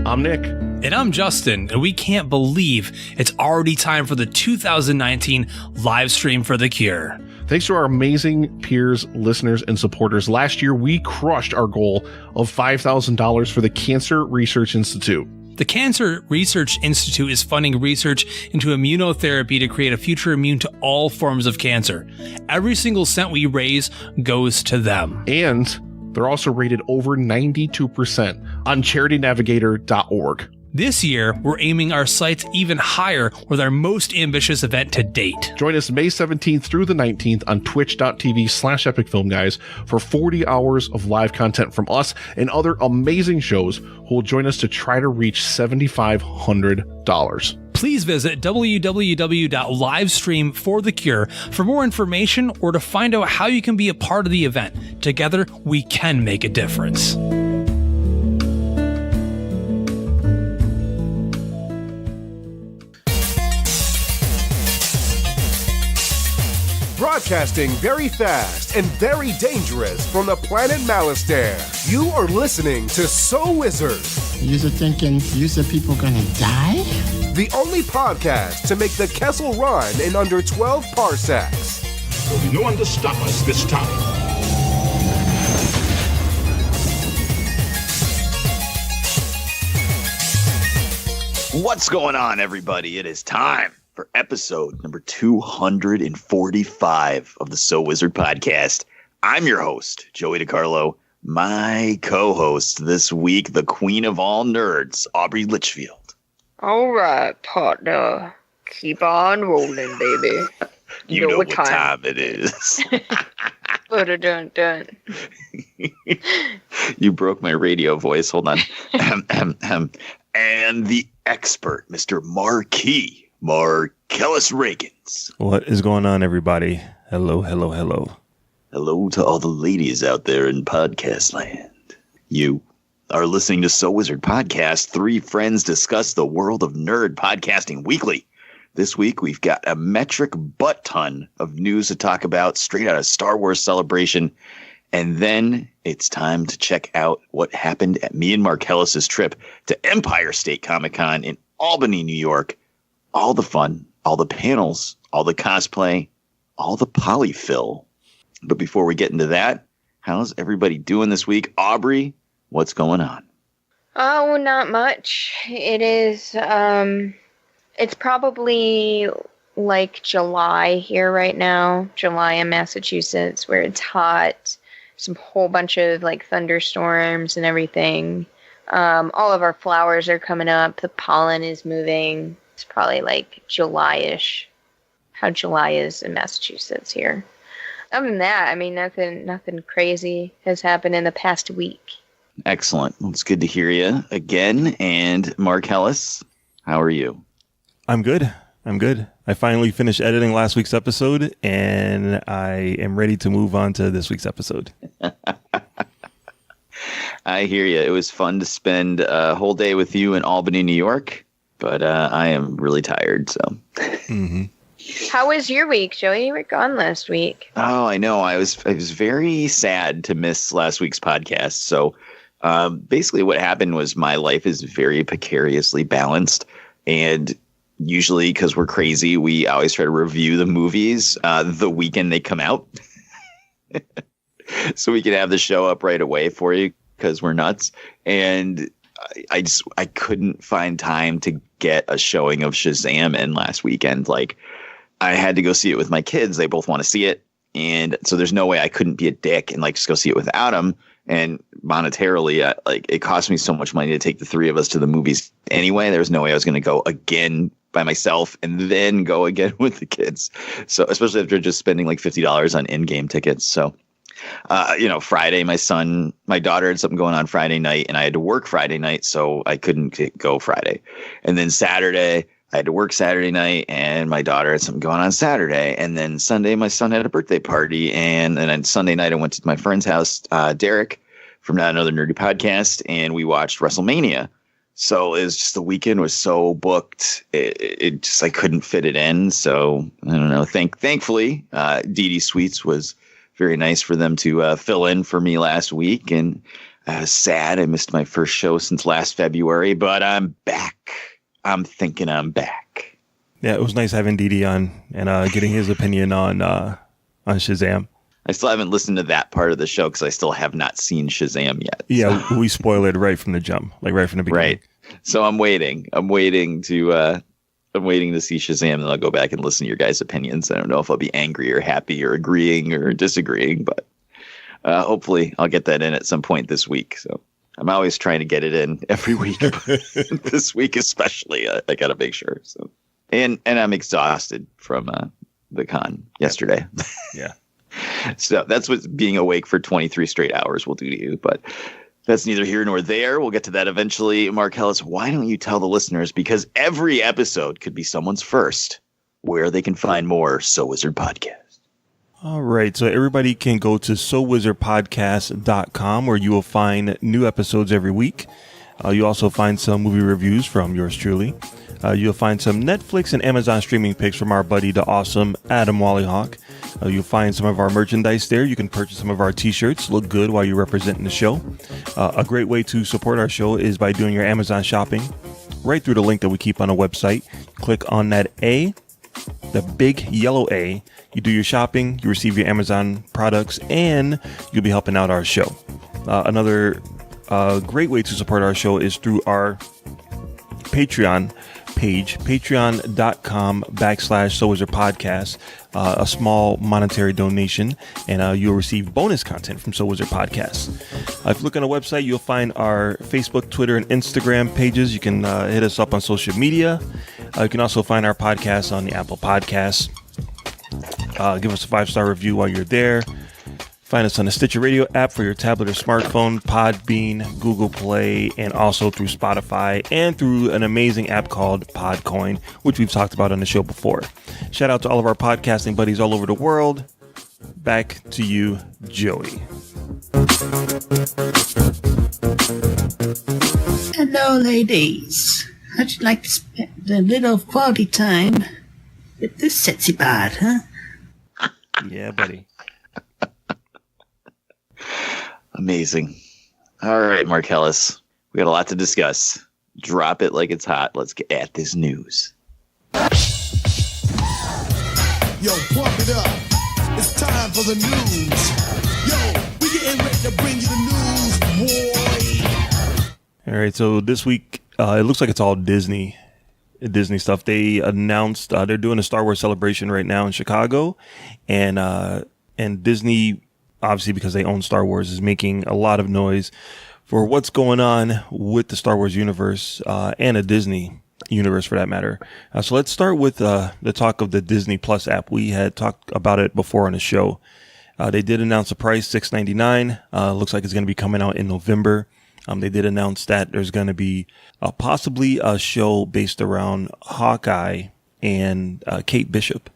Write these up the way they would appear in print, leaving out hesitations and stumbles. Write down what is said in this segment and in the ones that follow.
I'm Nick. And I'm Justin, and we can't believe it's already time for the 2019 live stream for The Cure. Thanks to our amazing peers, listeners, and supporters, last year we crushed our goal of $5,000 for the Cancer Research Institute. The Cancer Research Institute is funding research into immunotherapy to create a future immune to all forms of cancer. Every single cent we raise goes to them. And they're also rated over 92% on charitynavigator.org. This year, we're aiming our sights even higher with our most ambitious event to date. Join us May 17th through the 19th on twitch.tv/epicfilmguys for 40 hours of live content from us and other amazing shows who will join us to try to reach $7,500. Please visit www.livestreamforthecure for more information or to find out how you can be a part of the event. Together, we can make a difference. Broadcasting very fast and very dangerous from the planet Malastare. You are listening to So Wizard. You're thinking, you said people gonna die? The only podcast to make the Kessel run in under 12 parsecs. There'll be no one to stop us this time. What's going on, everybody? It is time for episode number 245 of the So Wizard podcast. I'm your host, Joey DiCarlo. My co-host this week, the queen of all nerds, Aubrey Litchfield. All right, partner. Keep on rolling, baby. You know what time it is. Dun. You broke my radio voice. Hold on. And the expert, Mr. Marquis Marcellus Reagans. What is going on, everybody? Hello. Hello to all the ladies out there in podcast land. You are listening to So Wizard Podcast. Three friends discuss the world of nerd podcasting weekly. This week, we've got a metric butt ton of news to talk about straight out of Star Wars Celebration. And then it's time to check out what happened at me and Marcellus's trip to Empire State Comic-Con in Albany, New York. All the fun, all the panels, all the cosplay, all the polyfill. But before we get into that, how's everybody doing this week? Aubrey, what's going on? Oh, not much. It is, it's probably like July here right now. July in Massachusetts, where it's hot. Some whole bunch of like thunderstorms and everything. All of our flowers are coming up. The pollen is moving. It's probably like July-ish, how July is in Massachusetts here. Other than that, I mean, nothing crazy has happened in the past week. Excellent. Well, it's good to hear you again. And Marcellus, how are you? I'm good. I finally finished editing last week's episode, and I am ready to move on to this week's episode. I hear you. It was fun to spend a whole day with you in Albany, New York, but I am really tired. So, How was your week, Joey? You were gone last week. Oh, I know. I was very sad to miss last week's podcast. So, basically, what happened was my life is very precariously balanced, and usually, because we're crazy, we always try to review the movies the weekend they come out, so we can have the show up right away for you. Because we're nuts, and I couldn't find time to get a showing of Shazam in last weekend. Like, I had to go see it with my kids. They both want to see it, and so there's no way I couldn't be a dick and like just go see it without them. And monetarily, like it cost me so much money to take the three of us to the movies anyway. There was no way I was going to go again by myself and then go again with the kids. So especially after just spending like $50 on in-game tickets. So. Friday, my daughter had something going on Friday night, and I had to work Friday night, so I couldn't go Friday. And then Saturday, I had to work Saturday night, and my daughter had something going on Saturday. And then Sunday, my son had a birthday party, and then on Sunday night, I went to my friend's house, Derek, from Not Another Nerdy Podcast, and we watched WrestleMania. So it was just, the weekend was so booked, it just, I couldn't fit it in. So I don't know. Thankfully, DD Sweets was very nice for them to fill in for me last week. And Sad. I missed my first show since last February, but I'm back. I'm thinking I'm back. Yeah, it was nice having Didi on and getting his opinion on Shazam. I still haven't listened to that part of the show because I still have not seen Shazam yet. Yeah, we spoil it right from the jump, like right from the beginning. Right. So I'm waiting to see Shazam, and I'll go back and listen to your guys' opinions. I don't know if I'll be angry or happy or agreeing or disagreeing, but hopefully I'll get that in at some point this week. So I'm always trying to get it in every week. This week especially, I got to make sure. So, and I'm exhausted from the con yesterday. Yeah. So that's what being awake for 23 straight hours will do to you. But that's neither here nor there. We'll get to that eventually. Marcellus, why don't you tell the listeners, because every episode could be someone's first, where they can find more So Wizard Podcast. All right. So everybody can go to SoWizardPodcast.com, where you will find new episodes every week. You'll also find some movie reviews from yours truly. You'll find some Netflix and Amazon streaming picks from our buddy, the awesome Adam Wallyhawk. You'll find some of our merchandise there. You can purchase some of our t-shirts. Look good while you're representing the show. A great way to support our show is by doing your Amazon shopping right through the link that we keep on the website. Click on that A, the big yellow A. You do your shopping, you receive your Amazon products, and you'll be helping out our show. Another great way to support our show is through our Patreon page, patreon.com/SoWizardPodcast. A small monetary donation, and you'll receive bonus content from So Wizard Podcast. If you look on the website, you'll find our Facebook, Twitter, and Instagram pages. You can hit us up on social media. You can also find our podcast on the Apple Podcasts. Give us a 5-star review while you're there. Find us on the Stitcher Radio app for your tablet or smartphone, Podbean, Google Play, and also through Spotify and through an amazing app called Podcoin, which we've talked about on the show before. Shout out to all of our podcasting buddies all over the world. Back to you, Joey. Hello, ladies. How'd you like to spend a little quality time with this sexy bod, huh? Yeah, buddy. Amazing. All right, Marcellus. We got a lot to discuss. Drop it like it's hot. Let's get at this news. Yo, pump it up. It's time for the news. Yo, we getting ready to bring you the news, boy. All right, so this week, it looks like it's all Disney stuff. They announced they're doing a Star Wars celebration right now in Chicago, and Disney, obviously because they own Star Wars, is making a lot of noise for what's going on with the Star Wars universe and a Disney universe for that matter. So let's start with the talk of the Disney Plus app. We had talked about it before on the show. They did announce a price, $6.99. Looks like it's going to be coming out in November. They did announce that there's going to be possibly a show based around Hawkeye and Kate Bishop,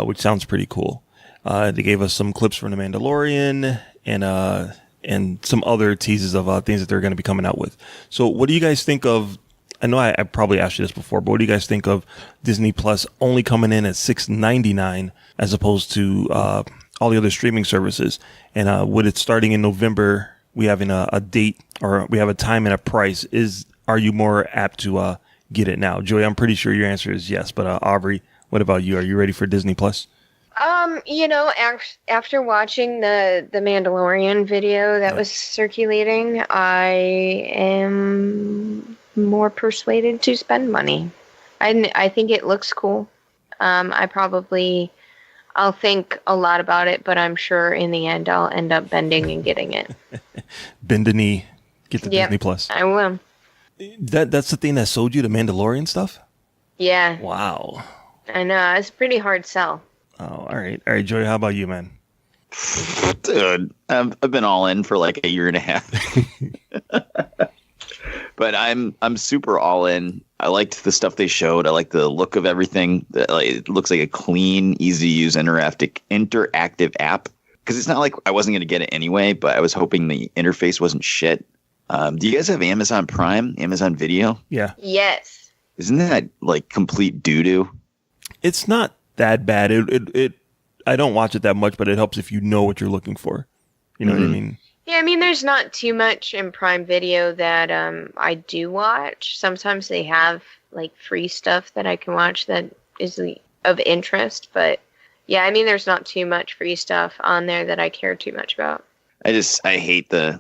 which sounds pretty cool. They gave us some clips from The Mandalorian and some other teases of things that they're going to be coming out with. So what do you guys think of, I know I probably asked you this before, but what do you guys think of Disney Plus only coming in at $6.99 as opposed to all the other streaming services? And with it starting in November, we having a date, or we have a time and a price. Are you more apt to get it now? Joy, I'm pretty sure your answer is yes, but Aubrey, what about you? Are you ready for Disney Plus? After watching the Mandalorian video that was circulating, I am more persuaded to spend money. I think it looks cool. I'll think a lot about it, but I'm sure in the end I'll end up bending and getting it. Bend the knee, get the Disney Plus. I will. That's the thing that sold you the Mandalorian stuff? Yeah. Wow. I know. It's a pretty hard sell. Oh, all right. All right, Joey, how about you, man? Dude, I've been all in for like a year and a half. But I'm super all in. I liked the stuff they showed. I like the look of everything. It looks like a clean, easy to use interactive app. Because it's not like I wasn't going to get it anyway, but I was hoping the interface wasn't shit. Do you guys have Amazon Prime, Amazon Video? Yeah. Yes. Isn't that like complete doo-doo? It's not that bad. I don't watch it that much, but it helps if you know what you're looking for. You know what I mean? Yeah, I mean, there's not too much in Prime Video that I do watch. Sometimes they have like free stuff that I can watch that is of interest, but yeah, I mean, there's not too much free stuff on there that I care too much about. I hate the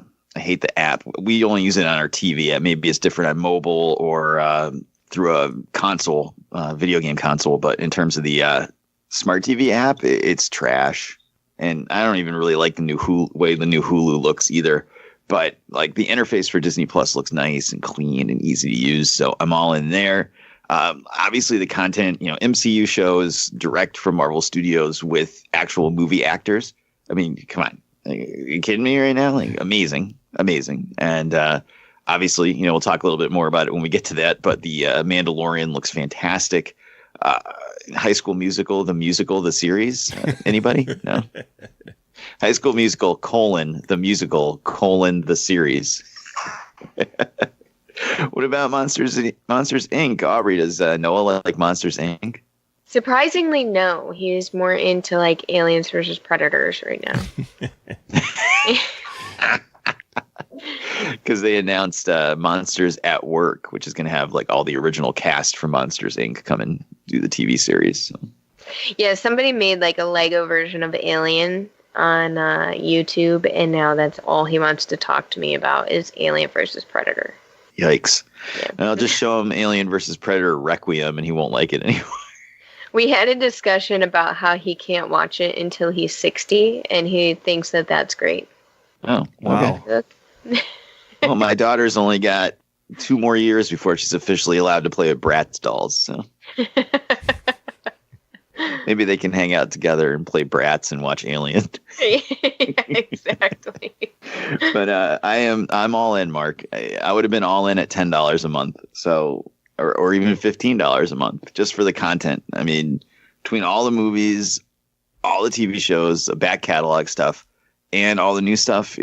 app. We only use it on our TV. Maybe it's different on mobile or through a console, video game console. But in terms of the smart TV app, it's trash. And I don't even really like the new way the new Hulu looks either. But like the interface for Disney Plus looks nice and clean and easy to use. So I'm all in there. Obviously the content, MCU shows direct from Marvel Studios with actual movie actors. I mean, come on. Are you kidding me right now? Like amazing. And obviously, we'll talk a little bit more about it when we get to that. But the Mandalorian looks fantastic. High School Musical, the series. Anybody? No. High School Musical, the musical, the series. What about Monsters Inc.? Aubrey, does Noah like Monsters Inc.? Surprisingly, no. He's more into like Aliens versus Predators right now. Because they announced Monsters at Work, which is going to have like all the original cast from Monsters Inc. come and do the TV series. So. Yeah, somebody made like a Lego version of Alien on YouTube, and now that's all he wants to talk to me about is Alien versus Predator. Yikes. Yeah. And I'll just show him Alien versus Predator Requiem, and he won't like it anymore. We had a discussion about how he can't watch it until he's 60, and he thinks that that's great. Oh, wow. Okay. Well, my daughter's only got 2 more years before she's officially allowed to play with Bratz dolls. So maybe they can hang out together and play Bratz and watch Alien. Yeah, exactly. But I'm all in, Mark. I would have been all in at $10 a month. So, or even $15 a month just for the content. I mean, between all the movies, all the TV shows, the back catalog stuff, and all the new stuff,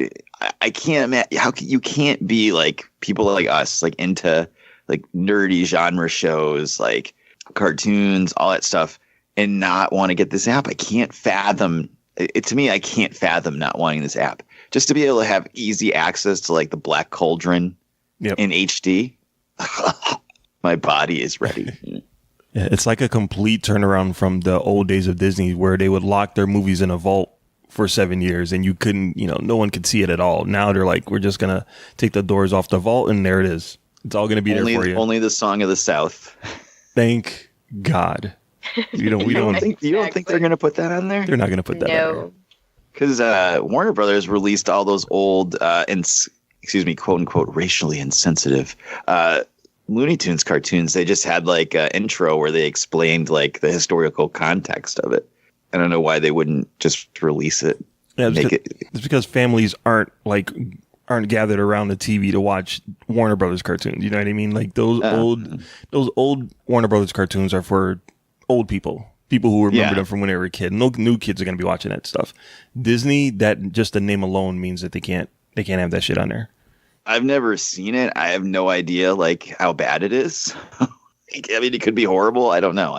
I can't imagine how you can't be like people like us, like into like nerdy genre shows, like cartoons, all that stuff, and not want to get this app. I can't fathom it. To me, I can't fathom not wanting this app just to be able to have easy access to like the Black Cauldron in HD. My body is ready. Yeah, it's like a complete turnaround from the old days of Disney where they would lock their movies in a vault for 7 years and you couldn't, no one could see it at all. Now they're like, we're just going to take the doors off the vault and there it is. It's all going to be there for you. Only the Song of the South. Thank God. You don't think they're going to put that on there? They're not going to put that on there. Because Warner Brothers released all those old, quote unquote, racially insensitive Looney Tunes cartoons. They just had like an intro where they explained like the historical context of it. I don't know why they wouldn't just release it. Yeah, it's because families aren't gathered around the TV to watch Warner Brothers cartoons. You know what I mean? Like those old Warner Brothers cartoons are for old people who remember them from when they were a kid. No new kids are going to be watching that stuff. Disney, that just the name alone means that they can't have that shit on there. I've never seen it. I have no idea like how bad it is. I mean, it could be horrible. I don't know.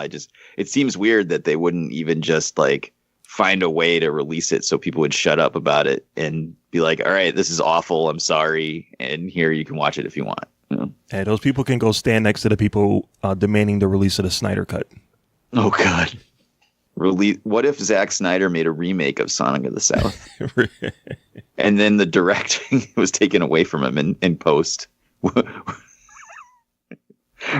It seems weird that they wouldn't even just like find a way to release it so people would shut up about it and be like, all right, this is awful. I'm sorry. And here you can watch it if you want. Hey, those people can go stand next to the people demanding the release of the Snyder Cut. Oh, God. What if Zack Snyder made a remake of Sonic of the South? And then the directing was taken away from him in post.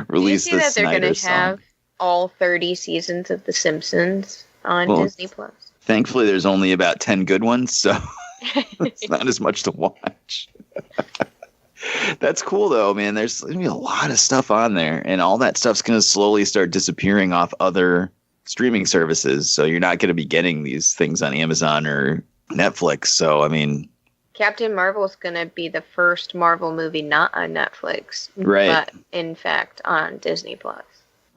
Release the Snyder song. They're going to have all 30 seasons of The Simpsons on Disney Plus. Thankfully, there's only about 10 good ones, so it's not as much to watch. That's cool, though, man. There's going to be a lot of stuff on there, and all that stuff's going to slowly start disappearing off other streaming services. So you're not going to be getting these things on Amazon or Netflix. So, I mean, Captain Marvel is going to be the first Marvel movie not on Netflix, right? But in fact on Disney Plus,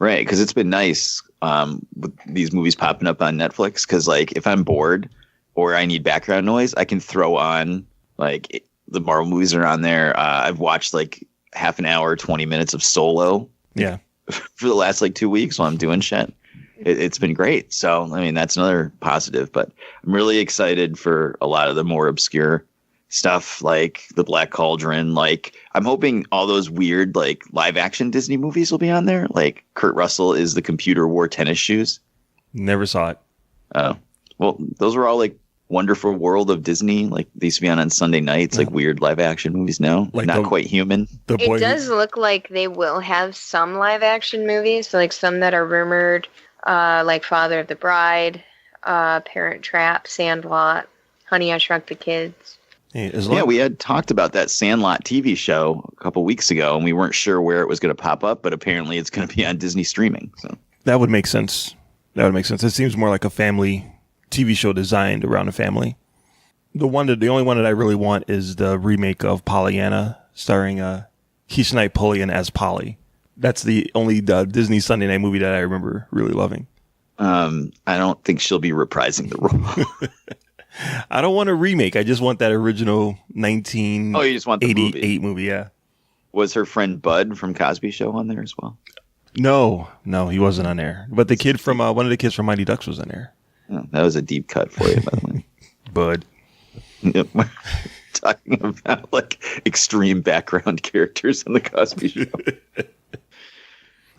right? Because it's been nice with these movies popping up on Netflix. Because like if I'm bored or I need background noise, I can throw on like the Marvel movies are on there. I've watched like half an hour, 20 minutes of Solo. Yeah, for the last like 2 weeks while I'm doing shit. It's been great. So I mean that's another positive. But I'm really excited for a lot of the more obscure stuff like The Black Cauldron. Like, I'm hoping all those weird like live action Disney movies will be on there. Like Kurt Russell is the computer wore tennis shoes. Never saw it. Oh, well, those were all like Wonderful World of Disney. Like they used to be on Sunday nights, like weird live action movies now. Like Not Quite Human. It does look like they will have some live action movies, like some that are rumored, like Father of the Bride, Parent Trap, Sandlot, Honey, I Shrunk the Kids. Yeah, we had talked about that Sandlot TV show a couple weeks ago, and we weren't sure where it was going to pop up, but apparently it's going to be on Disney streaming. So that would make sense. It seems more like a family TV show designed around a family. The only one that I really want is the remake of Pollyanna, starring Keisha Knight Pulliam as Polly. That's the only Disney Sunday night movie that I remember really loving. I don't think she'll be reprising the role. I don't want a remake. I just want that original 1988 you just want the movie. Yeah. Was her friend Bud from Cosby Show on there as well? No, he wasn't on there. But the kid from one of the kids from Mighty Ducks was on there. Oh, that was a deep cut for you, by the way. Bud. Yep. Talking about like extreme background characters on the Cosby Show.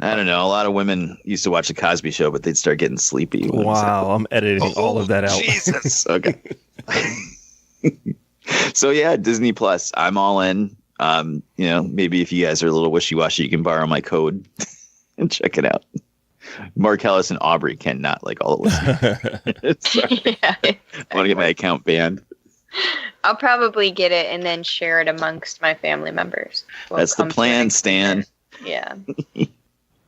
I don't know. A lot of women used to watch the Cosby Show, but they'd start getting sleepy. Wow, I'm editing all of that out. Jesus. Okay. So yeah, Disney Plus. I'm all in. Maybe if you guys are a little wishy-washy, you can borrow my code and check it out. Mark Ellis and Aubrey cannot like all the listeners. Yeah, I want to get my account banned. I'll probably get it and then share it amongst my family members. That's the plan, Stan. Yeah.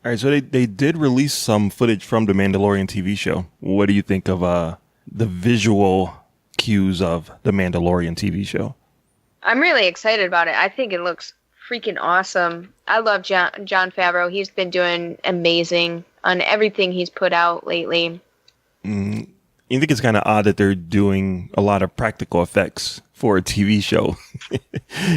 All right, so they did release some footage from the Mandalorian TV show. What do you think of the visual cues of the Mandalorian TV show? I'm really excited about it. I think it looks freaking awesome. I love John Favreau. He's been doing amazing on everything he's put out lately. You think it's kind of odd that they're doing a lot of practical effects for a TV show?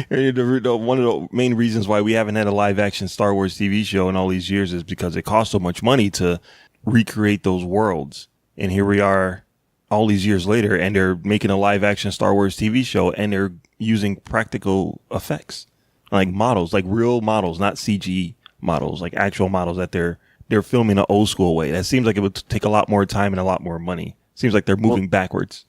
One of the main reasons why we haven't had a live action Star Wars TV show in all these years is because it costs so much money to recreate those worlds. And here we are all these years later, and they're making a live action Star Wars TV show, and they're using practical effects, like models, like real models, not CG models, like actual models that they're filming an old school way. That seems like it would take a lot more time and a lot more money. Seems like they're moving backwards.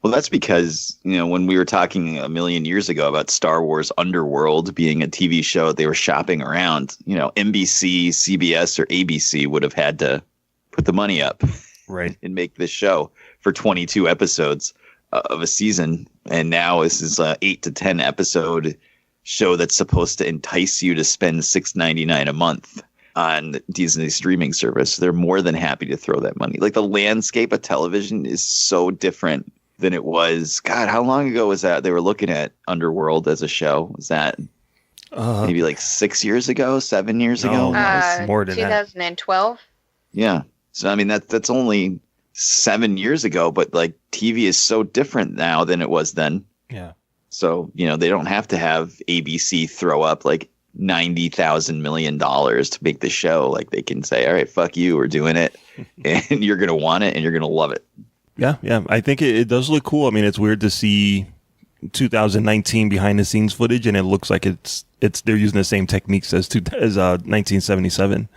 Well, that's because, when we were talking a million years ago about Star Wars Underworld being a TV show they were shopping around, NBC, CBS, or ABC would have had to put the money up, right, and make this show for 22 episodes of a season. And now this is a 8 to 10 episode show that's supposed to entice you to spend $6.99 a month on Disney streaming service. They're more than happy to throw that money. Like, the landscape of television is so different than it was. God, how long ago was that they were looking at Underworld as a show? Was that maybe like 6 years ago, 7 years ago? No, more than 2012. Yeah. So, I mean, that's only 7 years ago, but like TV is so different now than it was then. Yeah. So, they don't have to have ABC throw up like $90,000 million to make the show. Like, they can say, all right, fuck you, we're doing it, and you're going to want it and you're going to love it. Yeah. I think it does look cool. I mean, it's weird to see 2019 behind the scenes footage, and it looks like it's they're using the same techniques as 1977.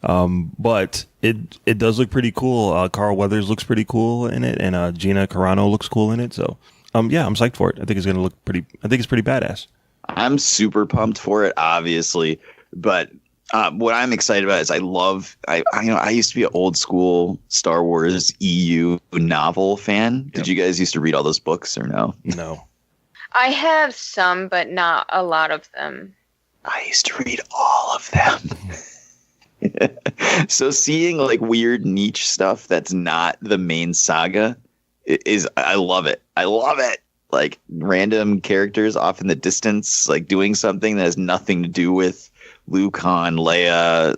But it does look pretty cool. Carl Weathers looks pretty cool in it, and Gina Carano looks cool in it. So, yeah, I'm psyched for it. I think it's going to look pretty. I think it's pretty badass. I'm super pumped for it, obviously, but what I'm excited about is I used to be an old school Star Wars EU novel fan. Yep. Did you guys used to read all those books or no? No. I have some, but not a lot of them. I used to read all of them. So seeing like weird niche stuff that's not the main saga I love it. I love it. Like random characters off in the distance, like doing something that has nothing to do with Luke, Han, Leia,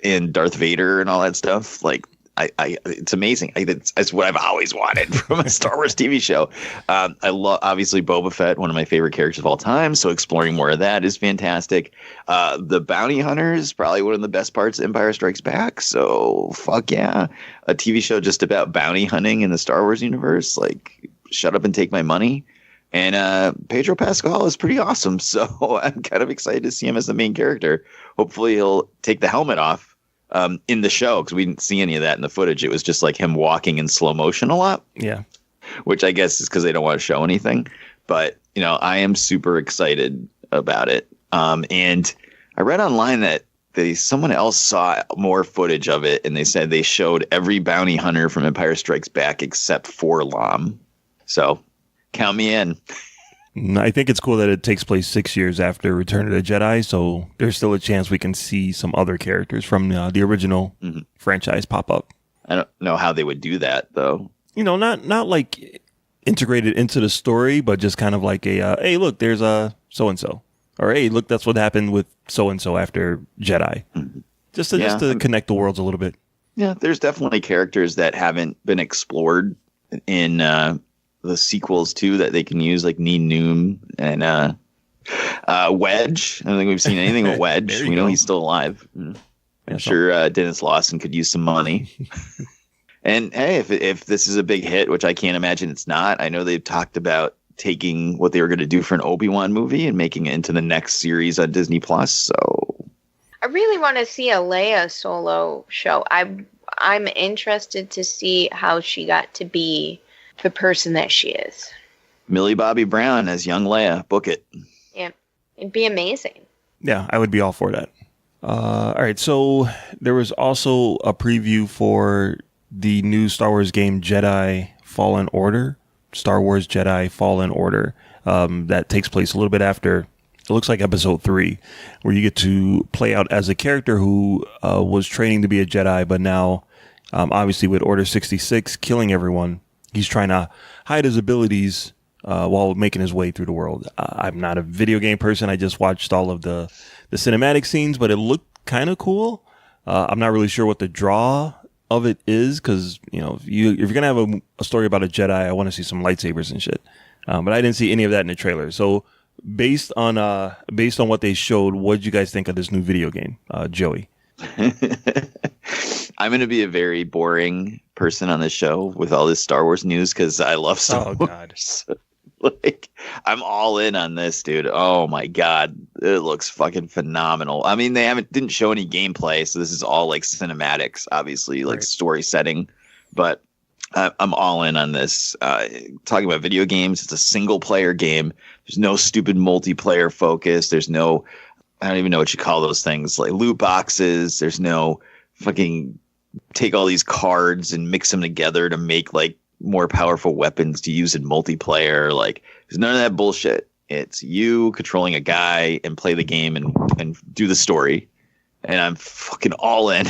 and Darth Vader and all that stuff. Like, it's amazing. It's what I've always wanted from a Star Wars TV show. I love, obviously, Boba Fett, one of my favorite characters of all time. So exploring more of that is fantastic. The Bounty Hunter is probably one of the best parts of Empire Strikes Back. So fuck yeah. A TV show just about bounty hunting in the Star Wars universe. Like, shut up and take my money. And Pedro Pascal is pretty awesome, so I'm kind of excited to see him as the main character. Hopefully he'll take the helmet off in the show, because we didn't see any of that in the footage. It was just like him walking in slow motion a lot. Yeah. Which I guess is because they don't want to show anything. But, I am super excited about it. And I read online that someone else saw more footage of it, and they said they showed every bounty hunter from Empire Strikes Back except for Lam. So count me in. I think it's cool that it takes place 6 years after Return of the Jedi, so there's still a chance we can see some other characters from the original franchise pop up. I don't know how they would do that, though. Not like integrated into the story, but just kind of like a, hey, look, there's a so-and-so. Or, hey, look, that's what happened with so-and-so after Jedi. Just to connect the worlds a little bit. Yeah, there's definitely characters that haven't been explored in the sequels, too, that they can use, like Nien Nunb and Wedge. I don't think we've seen anything with Wedge. We know he's still alive. I'm sure Dennis Lawson could use some money. And, hey, if this is a big hit, which I can't imagine it's not, I know they've talked about taking what they were going to do for an Obi-Wan movie and making it into the next series on Disney Plus. So I really want to see a Leia solo show. I'm interested to see how she got to be the person that she is. Millie Bobby Brown as young Leia. Book it. Yeah, it'd be amazing. Yeah, I would be all for that. All right, so there was also a preview for the new Star Wars game Jedi Fallen Order. Star Wars Jedi Fallen Order, that takes place a little bit after, it looks like episode 3, where you get to play out as a character who was training to be a Jedi, but now, obviously with Order 66 killing everyone, he's trying to hide his abilities while making his way through the world. I'm not a video game person. I just watched all of the cinematic scenes, but it looked kind of cool. I'm not really sure what the draw of it is, because if you're gonna have a story about a Jedi, I want to see some lightsabers and shit. But I didn't see any of that in the trailer. So based on what they showed, what did you guys think of this new video game, Joey? I'm going to be a very boring person on this show with all this Star Wars news, because I love Star Wars. Like, I'm all in on this, dude. Oh my god, it looks fucking phenomenal. I mean, they didn't show any gameplay, so this is all like cinematics, obviously, like story setting. But I'm all in on this. Talking about video games, it's a single player game. There's no stupid multiplayer focus. There's no, I don't even know what you call those things, like loot boxes. There's no fucking take all these cards and mix them together to make like more powerful weapons to use in multiplayer. Like, there's none of that bullshit. It's you controlling a guy and play the game and do the story. And I'm fucking all in.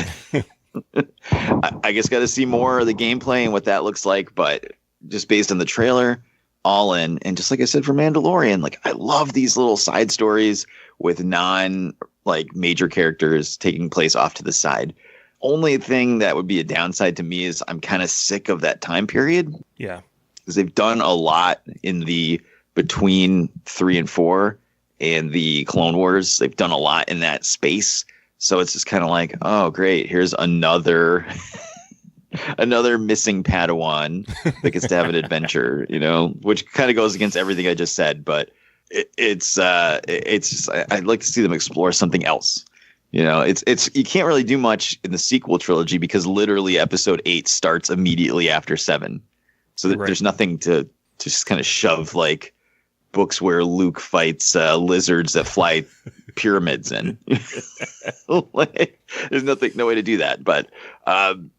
I guess got to see more of the gameplay and what that looks like, but just based on the trailer, all in. And just like I said for Mandalorian, like, I love these little side stories with major characters taking place off to the side. Only thing that would be a downside to me is I'm kind of sick of that time period. Yeah. Because they've done a lot in the between 3 and 4 and the Clone Wars. They've done a lot in that space. So it's just kind of like, oh, great. Here's another missing Padawan that gets to have an adventure, which kind of goes against everything I just said. But it's just, I'd like to see them explore something else. It's you can't really do much in the sequel trilogy because literally episode 8 starts immediately after 7. So there's nothing to just kind of shove like books where Luke fights lizards that fly pyramids in. Like, there's no way to do that. But I'm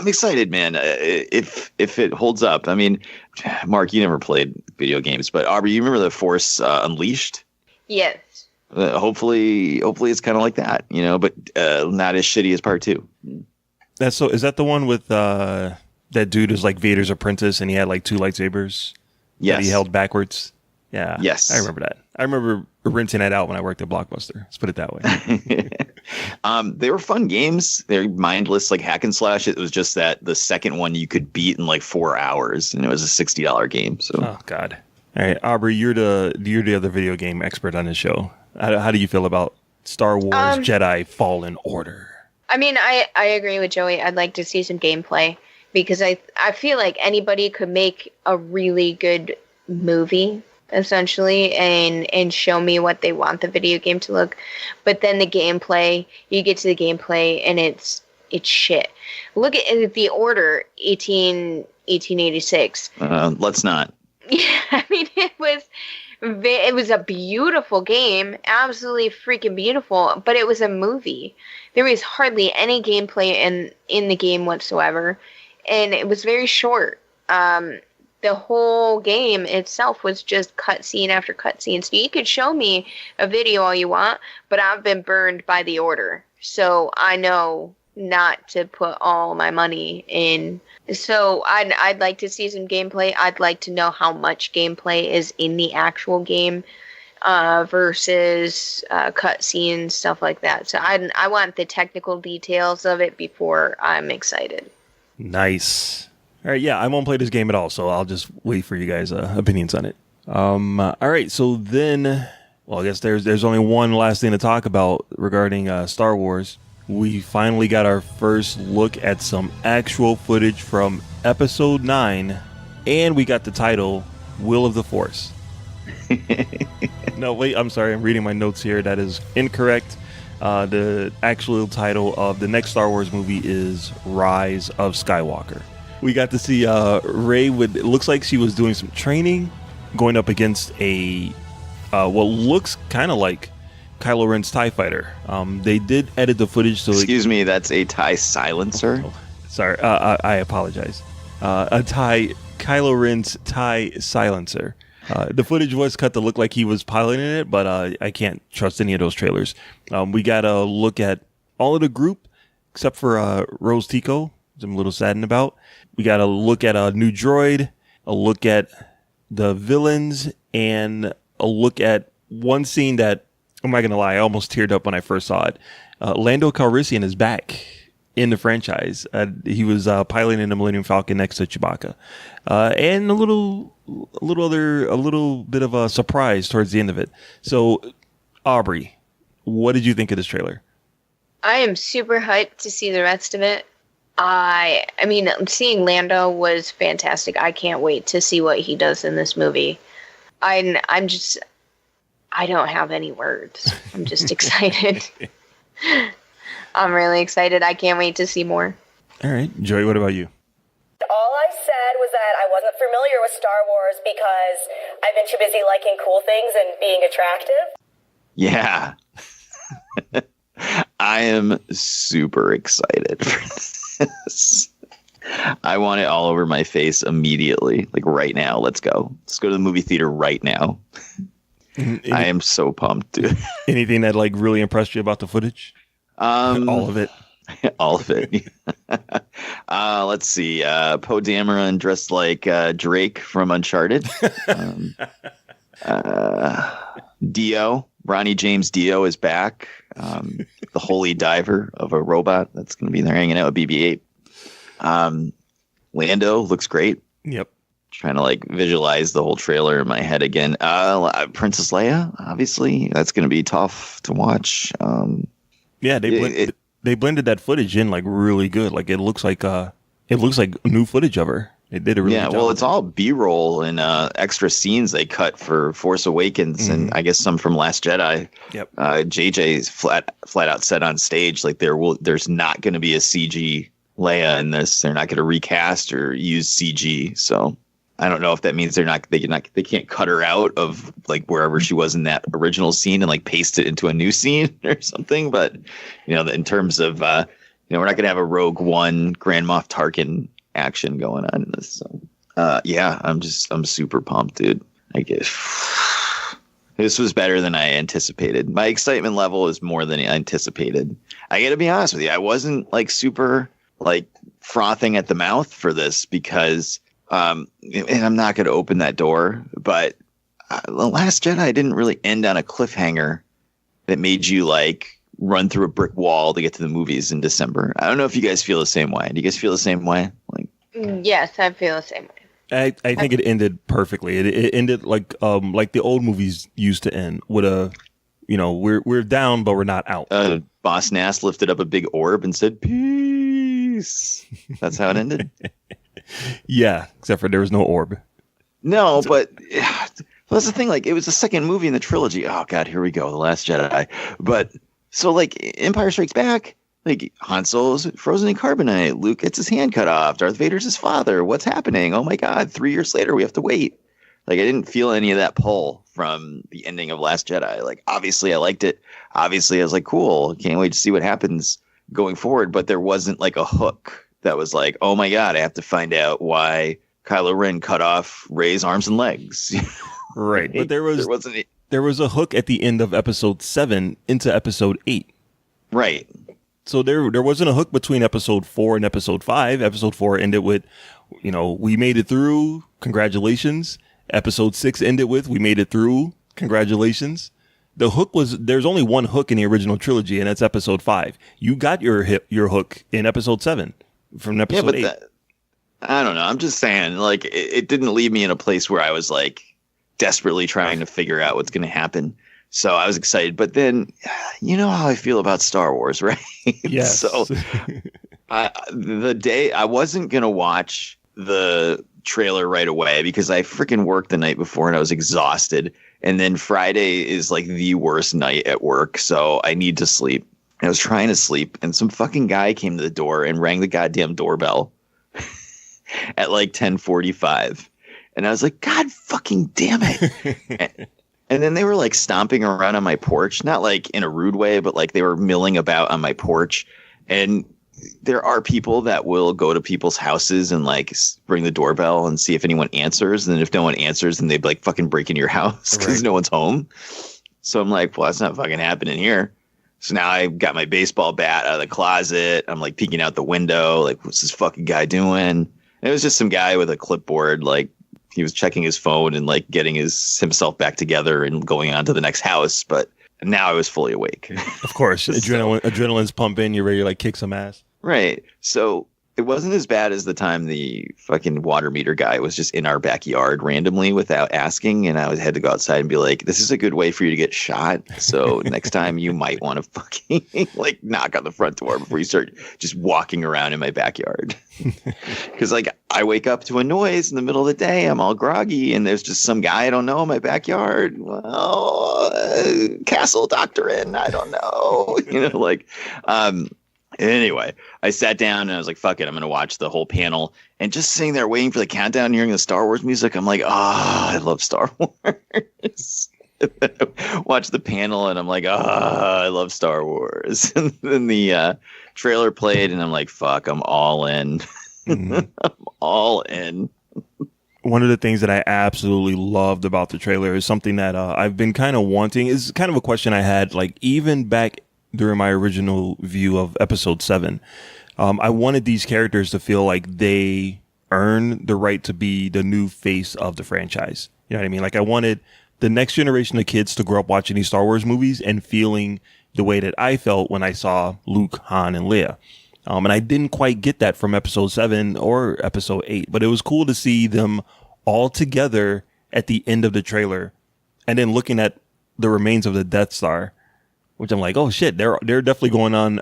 excited, man. If it holds up. I mean, Mark, you never played video games, but Aubrey, you remember the Force Unleashed? Yes. Hopefully it's kind of like that, but not as shitty as part 2. Is that the one with that dude who's like Vader's apprentice and he had like 2 lightsabers? Yes. That he held backwards. Yeah. Yes. I remember that. I remember renting that out when I worked at Blockbuster. Let's put it that way. They were fun games. They're mindless, like hack and slash. It was just that the second one you could beat in like 4 hours, and it was a $60 game. So. Oh God. All right, Aubrey, you're the other video game expert on this show. How do you feel about Star Wars Jedi Fallen Order? I mean, I agree with Joey. I'd like to see some gameplay because I feel like anybody could make a really good movie. essentially, and show me what they want the video game to look. But then the gameplay, you get to the gameplay and it's shit. Look at The Order 1886. Let's not. Yeah, I mean, it was a beautiful game, absolutely freaking beautiful, but it was a movie. There was hardly any gameplay in the game whatsoever, and it was very short. The whole game itself was just cutscene after cutscene. So you could show me a video all you want, but I've been burned by The Order, so I know not to put all my money in. So I'd like to see some gameplay. I'd like to know how much gameplay is in the actual game versus cutscenes, stuff like that. So I want the technical details of it before I'm excited. Nice. All right, yeah, I won't play this game at all, so I'll just wait for you guys' opinions on it. All right, so then, well, I guess there's only one last thing to talk about regarding Star Wars. We finally got our first look at some actual footage from Episode 9, and we got the title, Will of the Force. No, wait, I'm sorry, I'm reading my notes here. That is incorrect. The actual title of the next Star Wars movie is Rise of Skywalker. We got to see Rey with, it looks like she was doing some training, going up against a, what looks kind of like Kylo Ren's TIE fighter. They did edit the footage so... Excuse me, that's a TIE silencer? Oh, sorry, I apologize. Kylo Ren's TIE silencer. The footage was cut to look like he was piloting it, but I can't trust any of those trailers. We got a look at all of the group, except for Rose Tico, which I'm a little saddened about. We got a look at a new droid, a look at the villains, and a look at one scene that, I'm not going to lie, I almost teared up when I first saw it. Lando Calrissian is back in the franchise. He was piloting the Millennium Falcon next to Chewbacca. And a little bit of a surprise towards the end of it. So, Aubrey, what did you think of this trailer? I am super hyped to see the rest of it. I mean, seeing Lando was fantastic. I can't wait to see what he does in this movie. I don't have any words. I'm just excited. I'm really excited. I can't wait to see more. All right. Joey, what about you? All I said was that I wasn't familiar with Star Wars because I've been too busy liking cool things and being attractive. Yeah. I am super excited for this. I want it all over my face immediately. Like right now. Let's go. Let's go to the movie theater right now. I am so pumped, dude. Anything that like really impressed you about the footage? All of it. All of it. Let's see. Poe Dameron dressed like Drake from Uncharted. Ronnie James Dio is back. The holy diver of a robot that's going to be there hanging out with BB-8. Lando looks great. Yep. Trying to like visualize the whole trailer in my head again. Princess Leia, obviously, that's going to be tough to watch. Yeah, they blended that footage in like really good. Like it looks like new footage of her. They did a really good job. Well, it's all B-roll and extra scenes they cut for Force Awakens and I guess some from Last Jedi. Yep. JJ's flat out said on stage like there's not going to be a CG Leia in this. They're not going to recast or use CG. So I don't know if that means they can't cut her out of like wherever she was in that original scene and like paste it into a new scene or something. But in terms of we're not going to have a Rogue One Grand Moff Tarkin action going on in this. So I'm super pumped, dude. I guess this was better than I anticipated. My excitement level is more than I anticipated. I got to be honest with you. I wasn't like super like frothing at the mouth for this because. And I'm not going to open that door, but The Last Jedi didn't really end on a cliffhanger that made you like run through a brick wall to get to the movies in December. I don't know if you guys feel the same way. Do you guys feel the same way? Like, yes, I feel the same way. I think it ended perfectly. It ended like the old movies used to end with a, we're down but we're not out. Boss Nass lifted up a big orb and said, "Peace." That's how it ended. Yeah, except for there was no orb. No, but Well, that's the thing. Like, it was the second movie in the trilogy. Oh God, here we go, The Last Jedi. But so like Empire Strikes Back, like Han Solo's frozen in carbonite. Luke gets his hand cut off. Darth Vader's his father. What's happening? Oh my God, 3 years later, we have to wait. Like, I didn't feel any of that pull from the ending of Last Jedi. Like, obviously I liked it. Obviously I was like, cool. Can't wait to see what happens going forward. But there wasn't like a hook that was like, oh my God, I have to find out why Kylo Ren cut off Rey's arms and legs. Right. But there was a hook at the end of episode 7 into episode 8. Right. So there wasn't a hook between episode 4 and episode 5. Episode 4 ended with, we made it through. Congratulations. Episode 6 ended with, we made it through. Congratulations. The hook there's only one hook in the original trilogy, and that's episode 5. You got your hook in episode 7 from episode 8. I don't know. I'm just saying, like, it didn't leave me in a place where I was like desperately trying to figure out what's going to happen. So I was excited, but then you know how I feel about Star Wars, right? Yes. So the day I wasn't going to watch the trailer right away because I freaking worked the night before and I was exhausted. And then Friday is like the worst night at work. So I need to sleep. And I was trying to sleep and some fucking guy came to the door and rang the goddamn doorbell at like 10:45. And I was like, God fucking damn it. And then they were like stomping around on my porch, not like in a rude way, but like they were milling about on my porch. And there are people that will go to people's houses and like ring the doorbell and see if anyone answers. And then if no one answers, then they'd like fucking break into your house because no one's home. So I'm like, well, that's not fucking happening here. So now I got my baseball bat out of the closet. I'm like peeking out the window. Like, what's this fucking guy doing? And it was just some guy with a clipboard, like, he was checking his phone and like getting himself back together and going on to the next house. But now I was fully awake. Of course. Adrenaline's pumping. You're ready to like kick some ass. Right. So it wasn't as bad as the time the fucking water meter guy was just in our backyard randomly without asking. And I had to go outside and be like, this is a good way for you to get shot. So next time you might want to fucking like knock on the front door before you start just walking around in my backyard. Because like I wake up to a noise in the middle of the day. I'm all groggy and there's just some guy I don't know in my backyard. Well, castle doctrine. I don't know. Anyway, I sat down and I was like, fuck it, I'm going to watch the whole panel. And just sitting there waiting for the countdown, hearing the Star Wars music, I'm like, I love Star Wars. Watch the panel and I'm like, I love Star Wars. And then the trailer played and I'm like, fuck, I'm all in. Mm-hmm. I'm all in. One of the things that I absolutely loved about the trailer is something that I've been kind of wanting. Is kind of a question I had, like, even back during my original view of episode 7. I wanted these characters to feel like they earn the right to be the new face of the franchise. You know what I mean? Like, I wanted the next generation of kids to grow up watching these Star Wars movies and feeling the way that I felt when I saw Luke, Han, and Leia. And I didn't quite get that from episode 7 or episode 8, but it was cool to see them all together at the end of the trailer and then looking at the remains of the Death Star, which I'm like, oh shit, they're definitely going on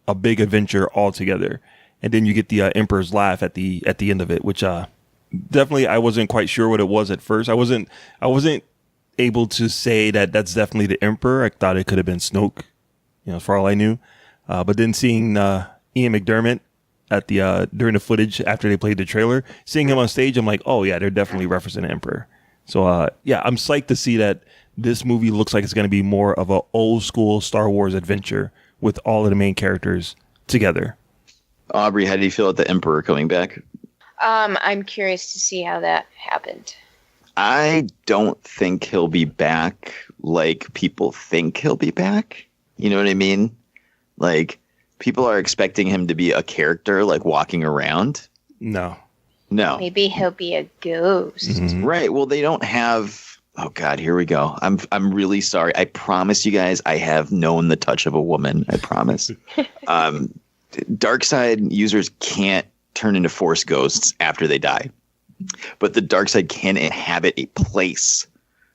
a big adventure all together. And then you get the Emperor's laugh at the end of it, which definitely I wasn't quite sure what it was at first. I wasn't able to say that that's definitely the Emperor. I thought it could have been Snoke, for all I knew. But then seeing Ian McDermott at the during the footage after they played the trailer, seeing him on stage, I'm like, oh yeah, they're definitely referencing the Emperor. So yeah, I'm psyched to see that this movie looks like it's going to be more of an old school Star Wars adventure with all of the main characters together. Aubrey, how do you feel about the Emperor coming back? I'm curious to see how that happened. I don't think he'll be back like people think he'll be back. You know what I mean? Like, people are expecting him to be a character, like walking around. No. Maybe he'll be a ghost. Mm-hmm. Right. Well, they don't have. Oh God, here we go. I'm really sorry. I promise you guys, I have known the touch of a woman. I promise. Dark side users can't turn into Force ghosts after they die, but the dark side can inhabit a place.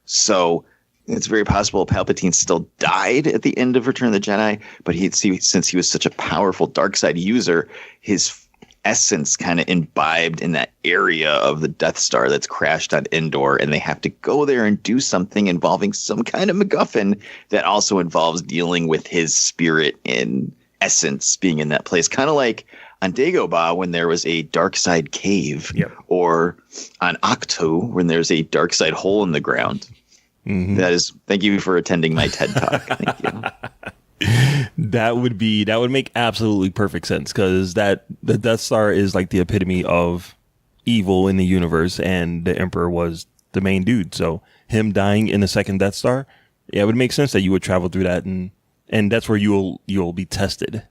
So it's very possible Palpatine still died at the end of Return of the Jedi, but since he was such a powerful dark side user, his essence kind of imbibed in that area of the Death Star that's crashed on Endor, and they have to go there and do something involving some kind of MacGuffin that also involves dealing with his spirit and essence being in that place. Kind of like on Dagobah when there was a dark side cave, or on Octo when there's a dark side hole in the ground. Mm-hmm. Thank you for attending my TED Talk. Thank you. That would make absolutely perfect sense, because the Death Star is like the epitome of evil in the universe, and the Emperor was the main dude. So him dying in the second Death Star, it would make sense that you would travel through that, and that's where you'll be tested,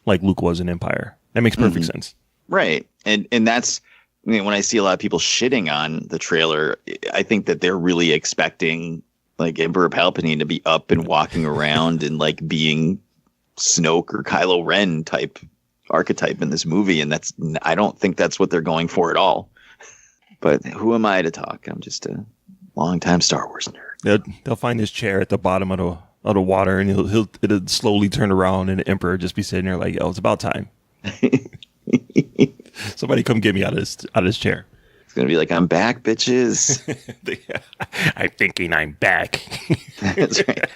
like Luke was in Empire. That makes perfect sense. Right. And that's, I mean, when I see a lot of people shitting on the trailer, I think that they're really expecting like Emperor Palpatine to be up and walking around and like being Snoke or Kylo Ren type archetype in this movie. And I don't think that's what they're going for at all. But who am I to talk? I'm just a longtime Star Wars nerd. They'll find his chair at the bottom of the water, and it'll slowly turn around, and the Emperor will just be sitting there like, "Oh, it's about time. Somebody come get me out of this chair." Gonna be like, "I'm back, bitches." I'm thinking I'm back. That's right.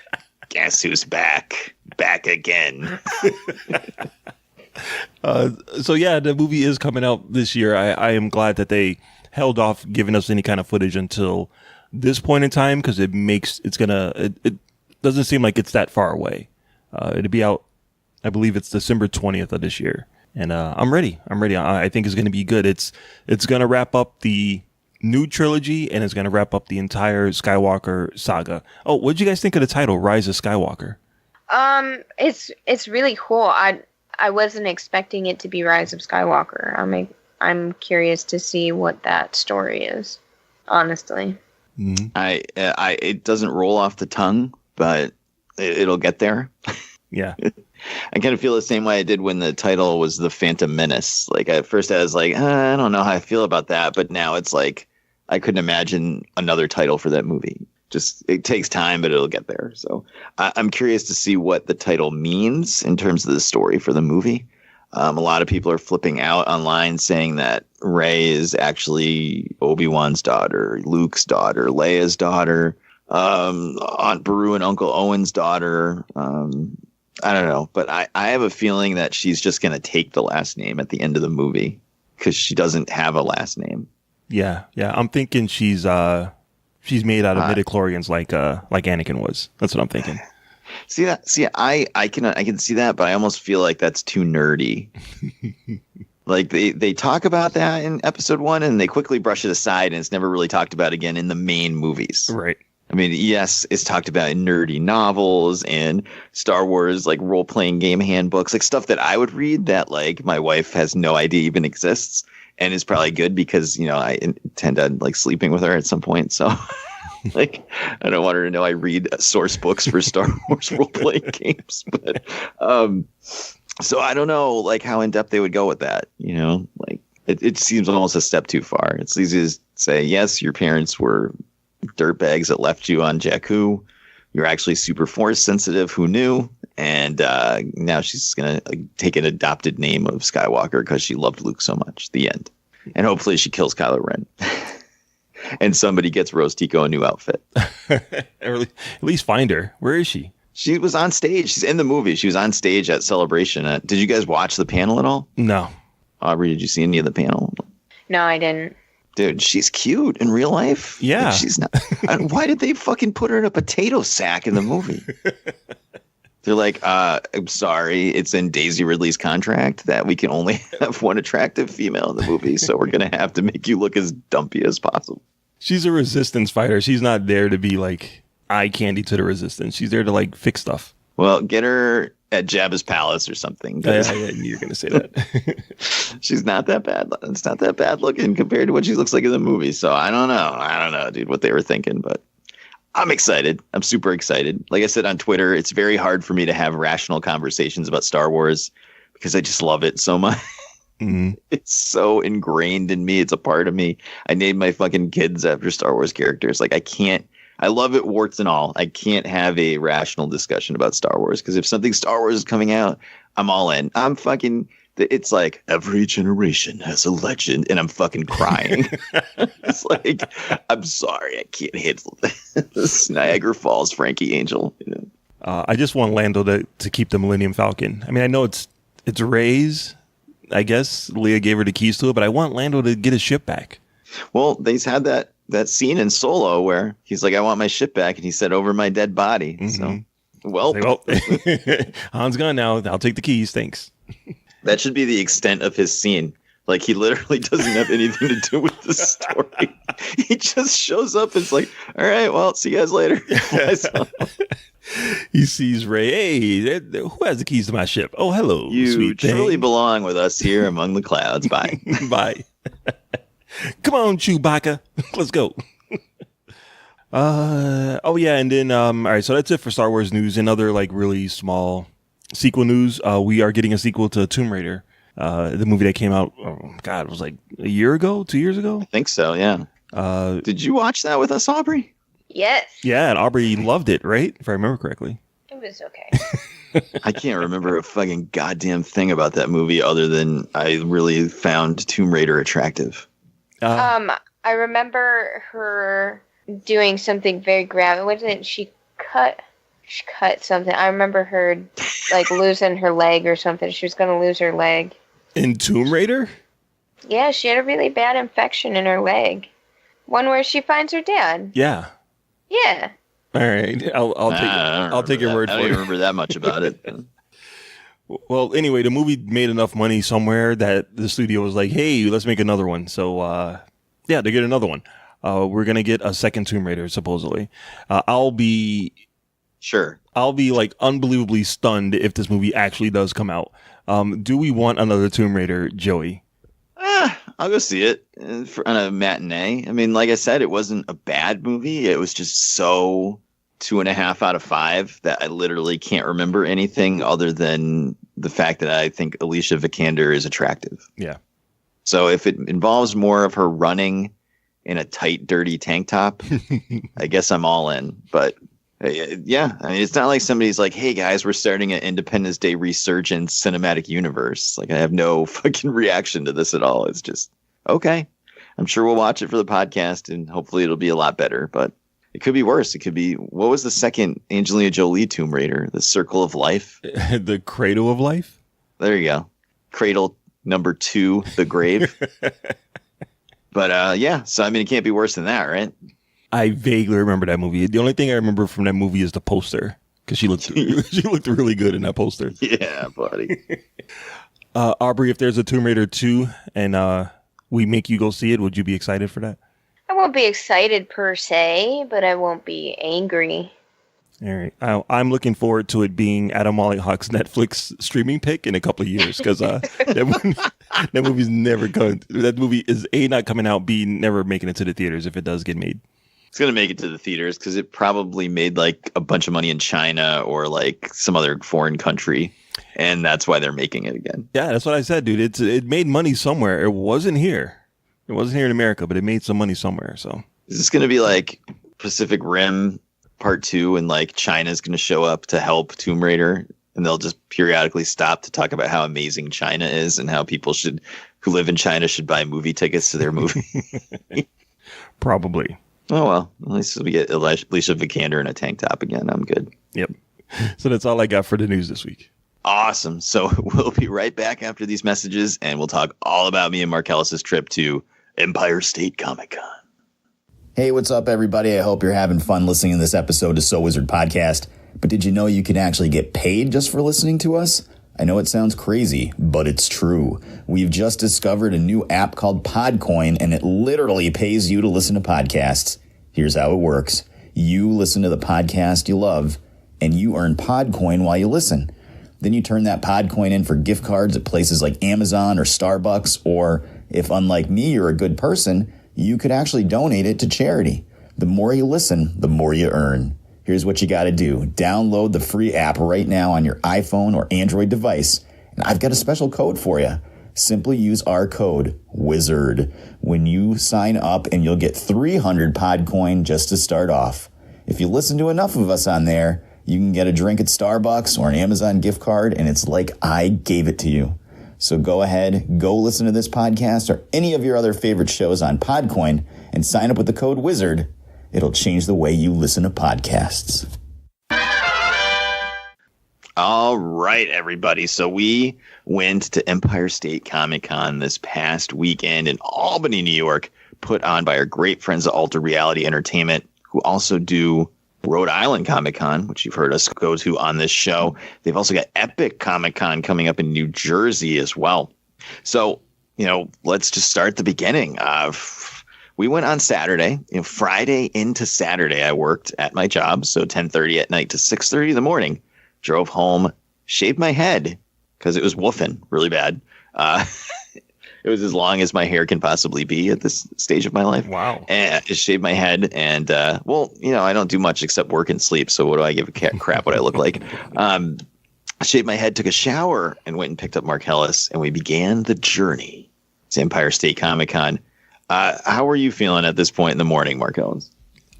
Guess who's back? Back again. So yeah, the movie is coming out this year. I am glad that they held off giving us any kind of footage until this point in time, because it doesn't seem like it's that far away. It'll be out, I believe it's December 20th of this year. And I'm ready. I think it's going to be good. It's going to wrap up the new trilogy, and it's going to wrap up the entire Skywalker saga. Oh, what did you guys think of the title, Rise of Skywalker? It's really cool. I wasn't expecting it to be Rise of Skywalker. I'm curious to see what that story is, honestly. Mm-hmm. It doesn't roll off the tongue, but it'll get there. Yeah. I kind of feel the same way I did when the title was The Phantom Menace. Like at first I was like, I don't know how I feel about that. But now it's like, I couldn't imagine another title for that movie. Just, it takes time, but it'll get there. So I'm curious to see what the title means in terms of the story for the movie. A lot of people are flipping out online saying that Rey is actually Obi-Wan's daughter, Luke's daughter, Leia's daughter, Aunt Beru and Uncle Owen's daughter. I don't know, but I have a feeling that she's just going to take the last name at the end of the movie because she doesn't have a last name. Yeah. I'm thinking she's made out of midichlorians like Anakin was. That's what I'm thinking. I can see that, but I almost feel like that's too nerdy. Like they talk about that in episode 1 and they quickly brush it aside, and it's never really talked about again in the main movies. Right. I mean, yes, it's talked about in nerdy novels and Star Wars, like role-playing game handbooks, like stuff that I would read that like my wife has no idea even exists, and is probably good because, you know, I intend on like sleeping with her at some point. So like, I don't want her to know I read source books for Star Wars role-playing games. But so I don't know like how in-depth they would go with that, you know, like it seems almost a step too far. It's easy to say, yes, your parents were dirtbags that left you on Jakku. You're actually super force sensitive. Who knew? And now she's gonna take an adopted name of Skywalker because she loved Luke so much. The end. And hopefully she kills Kylo Ren. And somebody gets Rose Tico a new outfit. At least find her. Where is she? She was on stage. She's in the movie. She was on stage at Celebration. Did you guys watch the panel at all? No. Aubrey, did you see any of the panel? No, I didn't. Dude, she's cute in real life. Yeah. Like, she's not. Why did they fucking put her in a potato sack in the movie? They're like, I'm sorry, it's in Daisy Ridley's contract that we can only have one attractive female in the movie, so we're going to have to make you look as dumpy as possible. She's a resistance fighter. She's not there to be like eye candy to the resistance. She's there to like fix stuff. Well, get her at Jabba's palace or something. Yeah, you're going to say that. She's not that bad. It's not that bad looking compared to what she looks like in the movie. So I don't know, dude, what they were thinking, but I'm excited. I'm super excited. Like I said on Twitter, it's very hard for me to have rational conversations about Star Wars because I just love it so much. Mm-hmm. It's so ingrained in me. It's a part of me. I named my fucking kids after Star Wars characters. Like I love it, warts and all. I can't have a rational discussion about Star Wars because if something Star Wars is coming out, I'm all in. it's like every generation has a legend, and I'm fucking crying. It's like, I'm sorry, I can't handle this. Niagara Falls, Frankie Angel. You know? I just want Lando to keep the Millennium Falcon. I mean, I know it's Rey's. I guess Leia gave her the keys to it, but I want Lando to get his ship back. Well, they've had that scene in Solo where he's like, I want my ship back, and he said, over my dead body. So, well, Han's gone now. I'll take the keys. Thanks. That should be the extent of his scene. Like, he literally doesn't have anything to do with the story. He just shows up and it's like, all right, well, see you guys later. He sees Rey. Hey, who has the keys to my ship? Oh, hello, you sweet truly thing. belong with us here among the clouds. Bye. Bye. Come on, Chewbacca. Let's go. Oh yeah, and then all right, so that's it for Star Wars news and other like really small sequel news. We are getting a sequel to Tomb Raider, the movie that came out. Oh God, it was like a year ago, 2 years ago. I think so. Yeah. Did you watch that with us, Aubrey? Yes. Yeah, and Aubrey loved it, right? If I remember correctly. It was okay. I can't remember a fucking goddamn thing about that movie other than I really found Tomb Raider attractive. I remember her doing something very graphic. Wasn't it? She cut something. I remember her like losing her leg or something. She was going to lose her leg. In Tomb Raider? Yeah, she had a really bad infection in her leg. One where she finds her dad. Yeah. Yeah. All right. I'll take your word for it. I don't remember that much about it. Well, anyway, the movie made enough money somewhere that the studio was like, hey, let's make another one. So, yeah, they get another one. We're going to get a second Tomb Raider, supposedly. I'll be like unbelievably stunned if this movie actually does come out. Do we want another Tomb Raider, Joey? I'll go see it on a matinee. I mean, like I said, it wasn't a bad movie. It was just so 2.5 out of 5 that I literally can't remember anything other than the fact that I think Alicia Vikander is attractive. Yeah. So if it involves more of her running in a tight, dirty tank top, I guess I'm all in. But yeah, I mean, it's not like somebody's like, hey guys, we're starting an Independence Day resurgence cinematic universe. Like, I have no fucking reaction to this at all. It's just, okay, I'm sure we'll watch it for the podcast and hopefully it'll be a lot better, but it could be worse. It could be, what was the second Angelina Jolie Tomb Raider? The Circle of Life? The Cradle of Life? There you go. Cradle number 2, The Grave. But yeah, so I mean, it can't be worse than that, right? I vaguely remember that movie. The only thing I remember from that movie is the poster, because she looked really good in that poster. Yeah, buddy. Aubrey, if there's a Tomb Raider 2 and we make you go see it, would you be excited for that? I won't be excited per se, but I won't be angry. All right. I'm looking forward to it being Adam Mollyhawk's Netflix streaming pick in a couple of years, because that movie's never going. That movie is A, not coming out, B, never making it to the theaters if it does get made. It's going to make it to the theaters because it probably made like a bunch of money in China or like some other foreign country. And that's why they're making it again. Yeah, that's what I said, dude. It made money somewhere. It wasn't here. It wasn't here in America, but it made some money somewhere. So is this going to be like Pacific Rim Part 2 and like China's going to show up to help Tomb Raider and they'll just periodically stop to talk about how amazing China is and how people who live in China should buy movie tickets to their movie? Probably. Oh, well, at least we get Alicia Vikander in a tank top again. I'm good. Yep. So that's all I got for the news this week. Awesome. So we'll be right back after these messages, and we'll talk all about me and Markellis' trip to Empire State Comic-Con. Hey, what's up, everybody? I hope you're having fun listening to this episode of So Wizard Podcast. But did you know you can actually get paid just for listening to us? I know it sounds crazy, but it's true. We've just discovered a new app called Podcoin, and it literally pays you to listen to podcasts. Here's how it works. You listen to the podcast you love, and you earn Podcoin while you listen. Then you turn that Podcoin in for gift cards at places like Amazon or Starbucks, or if, unlike me, you're a good person, you could actually donate it to charity. The more you listen, the more you earn. Here's what you got to do. Download the free app right now on your iPhone or Android device. And I've got a special code for you. Simply use our code, WIZARD, when you sign up, and you'll get 300 Podcoin just to start off. If you listen to enough of us on there, you can get a drink at Starbucks or an Amazon gift card, and it's like I gave it to you. So go ahead, go listen to this podcast or any of your other favorite shows on Podcoin and sign up with the code WIZARD. It'll change the way you listen to podcasts. All right, everybody. So we went to Empire State Comic Con this past weekend in Albany, New York, put on by our great friends at Alter Reality Entertainment, who also do Rhode Island Comic Con, which you've heard us go to on this show. They've also got Epic Comic Con coming up in New Jersey as well. So, let's just start at the beginning. We went on Saturday. Friday into Saturday, I worked at my job. So 10:30 at night to 6:30 in the morning. Drove home, shaved my head because it was woofing really bad. It was as long as my hair can possibly be at this stage of my life. Wow. And I just shaved my head. And, I don't do much except work and sleep. So what do I give a crap what I look like? I shaved my head, took a shower, and went and picked up Mark Ellis. And we began the journey to Empire State Comic Con. How were you feeling at this point in the morning, Mark Ellis?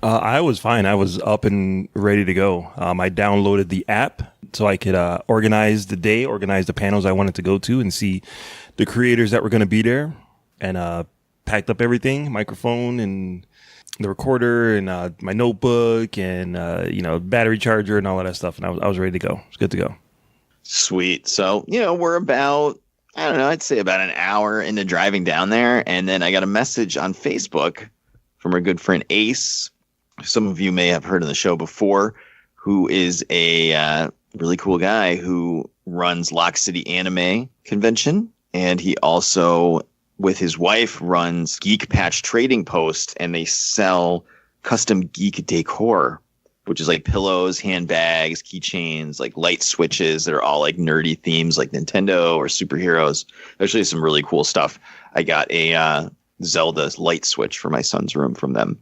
I was fine. I was up and ready to go. I downloaded the app so I could organize the day, organize the panels I wanted to go to, and see the creators that were going to be there, and packed up everything, microphone and the recorder and my notebook and, battery charger and all of that stuff. And I was ready to go. It was good to go. Sweet. So, we're about, I'd say about an hour into driving down there. And then I got a message on Facebook from our good friend Ace. Some of you may have heard on the show before, who is a really cool guy who runs Lock City Anime Convention. And he also, with his wife, runs Geek Patch Trading Post, and they sell custom geek decor, which is like pillows, handbags, keychains, like light switches that are all like nerdy themes like Nintendo or superheroes. Actually, some really cool stuff. I got a Zelda light switch for my son's room from them.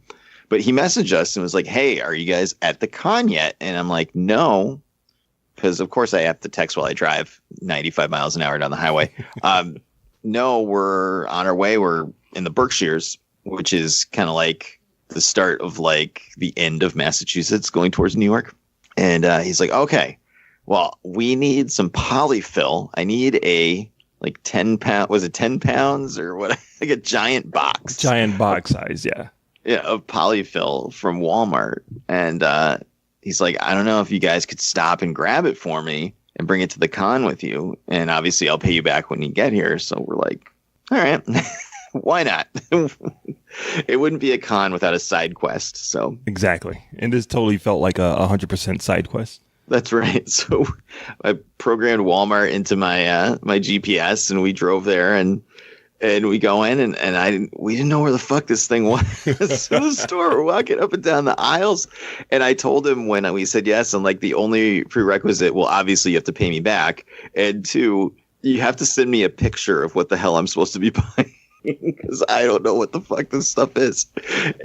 But he messaged us and was like, hey, are you guys at the con yet? And I'm like, no. Because, of course, I have to text while I drive 95 miles an hour down the highway. No, we're on our way. We're in the Berkshires, which is kind of like the start of like the end of Massachusetts going towards New York. And he's like, okay, well, we need some polyfill. I need a like 10 pound. Was it 10 pounds or what? Like a giant box. Giant box size. Yeah. Yeah. Of polyfill from Walmart. And, he's like, I don't know if you guys could stop and grab it for me and bring it to the con with you. And obviously I'll pay you back when you get here. So we're like, all right, why not? It wouldn't be a con without a side quest. So exactly. And this totally felt like a 100% side quest. That's right. So I programmed Walmart into my my GPS, and we drove there, and we go in, and we didn't know where the fuck this thing was. So the store, we're walking up and down the aisles, and I told him when we said yes, and like the only prerequisite, well, obviously you have to pay me back, and two, you have to send me a picture of what the hell I'm supposed to be buying. Because I don't know what the fuck this stuff is.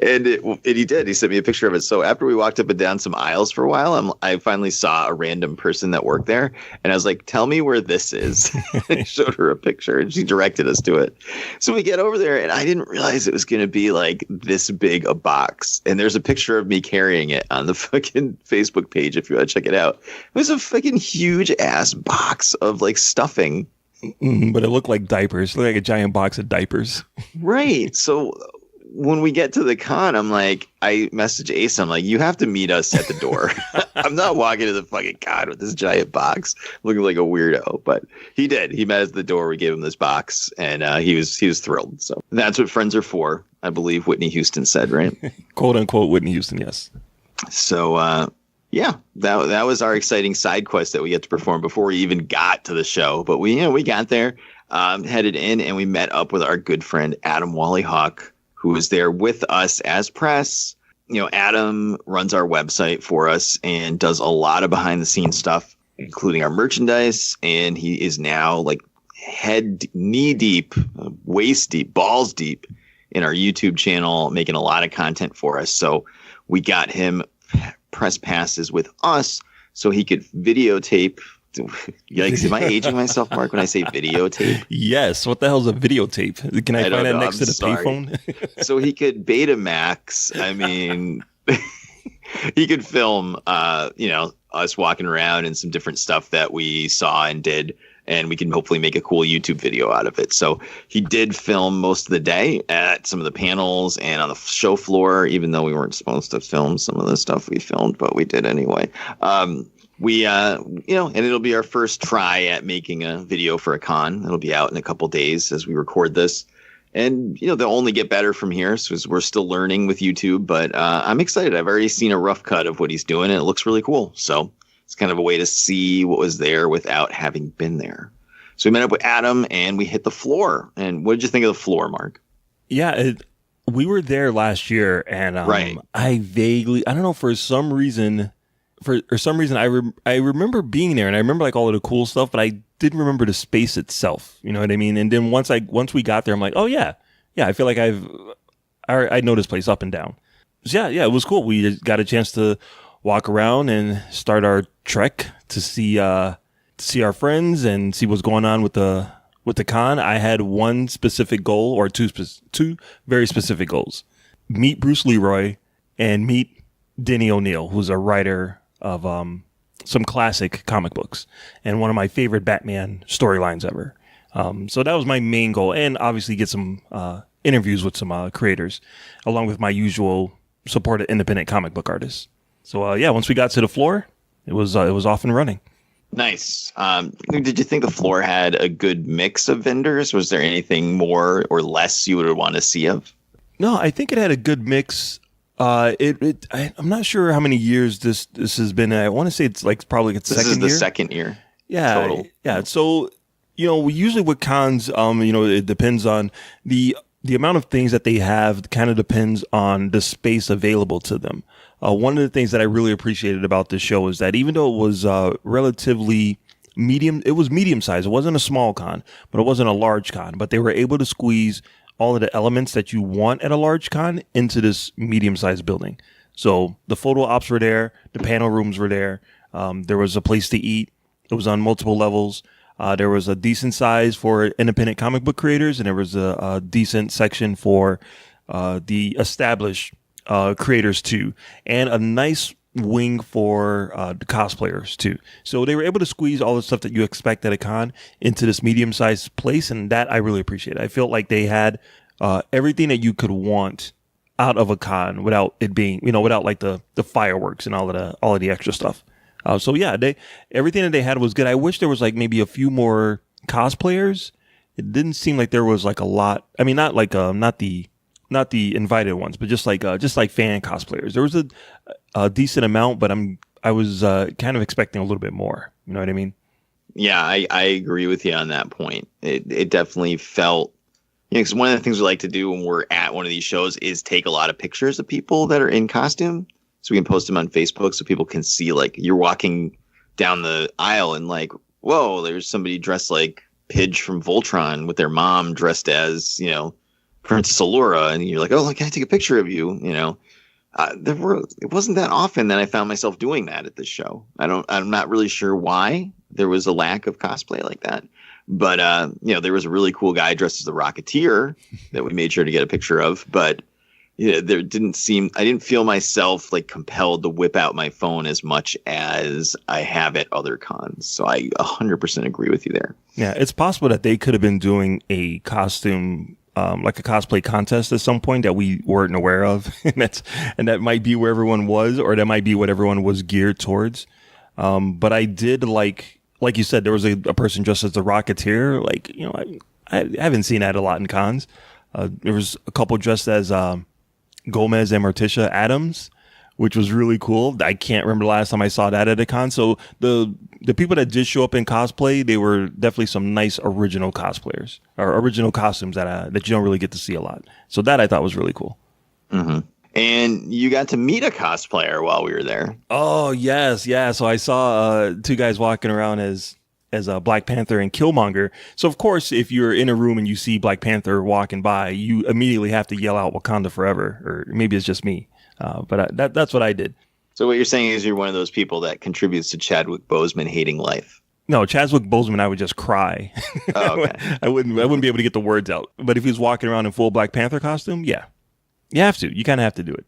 And he did. He sent me a picture of it. So after we walked up and down some aisles for a while, I finally saw a random person that worked there. And I was like, tell me where this is. I showed her a picture and she directed us to it. So we get over there and I didn't realize it was going to be like this big a box. And there's a picture of me carrying it on the fucking Facebook page if you want to check it out. It was a fucking huge ass box of like stuffing. But it looked like diapers. It looked like a giant box of diapers. Right. So when we get to the con, I'm like, I message Ace. I'm like, you have to meet us at the door. I'm not walking to the fucking con with this giant box looking like a weirdo. But he did. He met us at the door. We gave him this box and he was thrilled. So that's what friends are for, I believe Whitney Houston said, right? Quote unquote Whitney Houston. Yes. So, yeah, that was our exciting side quest that we get to perform before we even got to the show. But we got there, headed in, and we met up with our good friend Adam Wallyhawk, who was there with us as press. Adam runs our website for us and does a lot of behind the scenes stuff, including our merchandise. And he is now like knee deep, waist deep, balls deep in our YouTube channel, making a lot of content for us. So we got him press passes with us so he could videotape. Yikes, am I aging myself, Mark, when I say videotape? Yes. What the hell is a videotape? Can I find that next to the payphone? So he could Betamax. I mean, he could film, us walking around and some different stuff that we saw and did and we can hopefully make a cool YouTube video out of it. So he did film most of the day at some of the panels and on the show floor, even though we weren't supposed to film some of the stuff we filmed, but we did anyway. And it'll be our first try at making a video for a con. It'll be out in a couple days as we record this. And, they'll only get better from here. So we're still learning with YouTube, but I'm excited. I've already seen a rough cut of what he's doing, and it looks really cool. So it's kind of a way to see what was there without having been there. So we met up with Adam, and we hit the floor. And what did you think of the floor, Mark? Yeah, we were there last year, and right. I don't know, for some reason, I remember being there, and I remember like all of the cool stuff, but I didn't remember the space itself. You know what I mean? And then once we got there, I'm like, oh yeah, I feel like I know this place up and down. So yeah, it was cool. We got a chance to walk around and start our trek to see our friends and see what's going on with the con. I had one specific goal, or two very specific goals: meet Bruce Leroy and meet Denny O'Neil, who's a writer of some classic comic books and one of my favorite Batman storylines ever. So that was my main goal, and obviously get some interviews with some creators, along with my usual support of independent comic book artists. So once we got to the floor, it was off and running. Nice. Did you think the floor had a good mix of vendors? Was there anything more or less you would want to see of? No, I think it had a good mix. I'm not sure how many years this has been. I want to say it's like probably its second year. This is the second year. Yeah. Total. Yeah. So, we usually with cons, it depends on the amount of things that they have, kind of depends on the space available to them. One of the things that I really appreciated about this show is that even though it was relatively medium, it was medium size. It wasn't a small con, but it wasn't a large con, but they were able to squeeze all of the elements that you want at a large con into this medium-sized building. So the photo ops were there, the panel rooms were there. There was a place to eat. It was on multiple levels. There was a decent size for independent comic book creators, and there was a decent section for the established creators too, and a nice wing for the cosplayers too. So they were able to squeeze all the stuff that you expect at a con into this medium-sized place, and that I really appreciate. I felt like they had everything that you could want out of a con without it being, without like the fireworks and all of the extra stuff. So yeah, everything that they had was good. I wish there was like maybe a few more cosplayers. It didn't seem like there was like a lot. I mean, not like not the invited ones, but just like fan cosplayers. There was a decent amount, but I was kind of expecting a little bit more. You know what I mean? Yeah, I agree with you on that point. It definitely felt, because one of the things we like to do when we're at one of these shows is take a lot of pictures of people that are in costume, so we can post them on Facebook so people can see, like, you're walking down the aisle and like, whoa, there's somebody dressed like Pidge from Voltron with their mom dressed as, Princess Allura, and you're like, oh, can I take a picture of you? It wasn't that often that I found myself doing that at this show. I'm not really sure why there was a lack of cosplay like that, but there was a really cool guy dressed as the Rocketeer that we made sure to get a picture of, but I didn't feel myself like compelled to whip out my phone as much as I have at other cons. So I 100% agree with you there. Yeah, it's possible that they could have been doing a costume, like a cosplay contest at some point that we weren't aware of. and that might be where everyone was, or that might be what everyone was geared towards. But I did like you said, there was a person dressed as the Rocketeer. Like, I haven't seen that a lot in cons. There was a couple dressed as Gomez and Morticia Adams, which was really cool. I can't remember the last time I saw that at a con. So the people that did show up in cosplay, they were definitely some nice original cosplayers, or original costumes that you don't really get to see a lot. So that I thought was really cool. Mm-hmm. And you got to meet a cosplayer while we were there. Oh yes, yeah. So I saw two guys walking around as Black Panther and Killmonger. So of course, if you're in a room and you see Black Panther walking by, you immediately have to yell out "Wakanda Forever," or maybe it's just me. But that's what I did. So what you're saying is you're one of those people that contributes to Chadwick Boseman hating life. No, Chadwick Boseman, I would just cry. Oh, okay. I wouldn't be able to get the words out. But if he was walking around in full Black Panther costume, yeah, you have to. You kind of have to do it.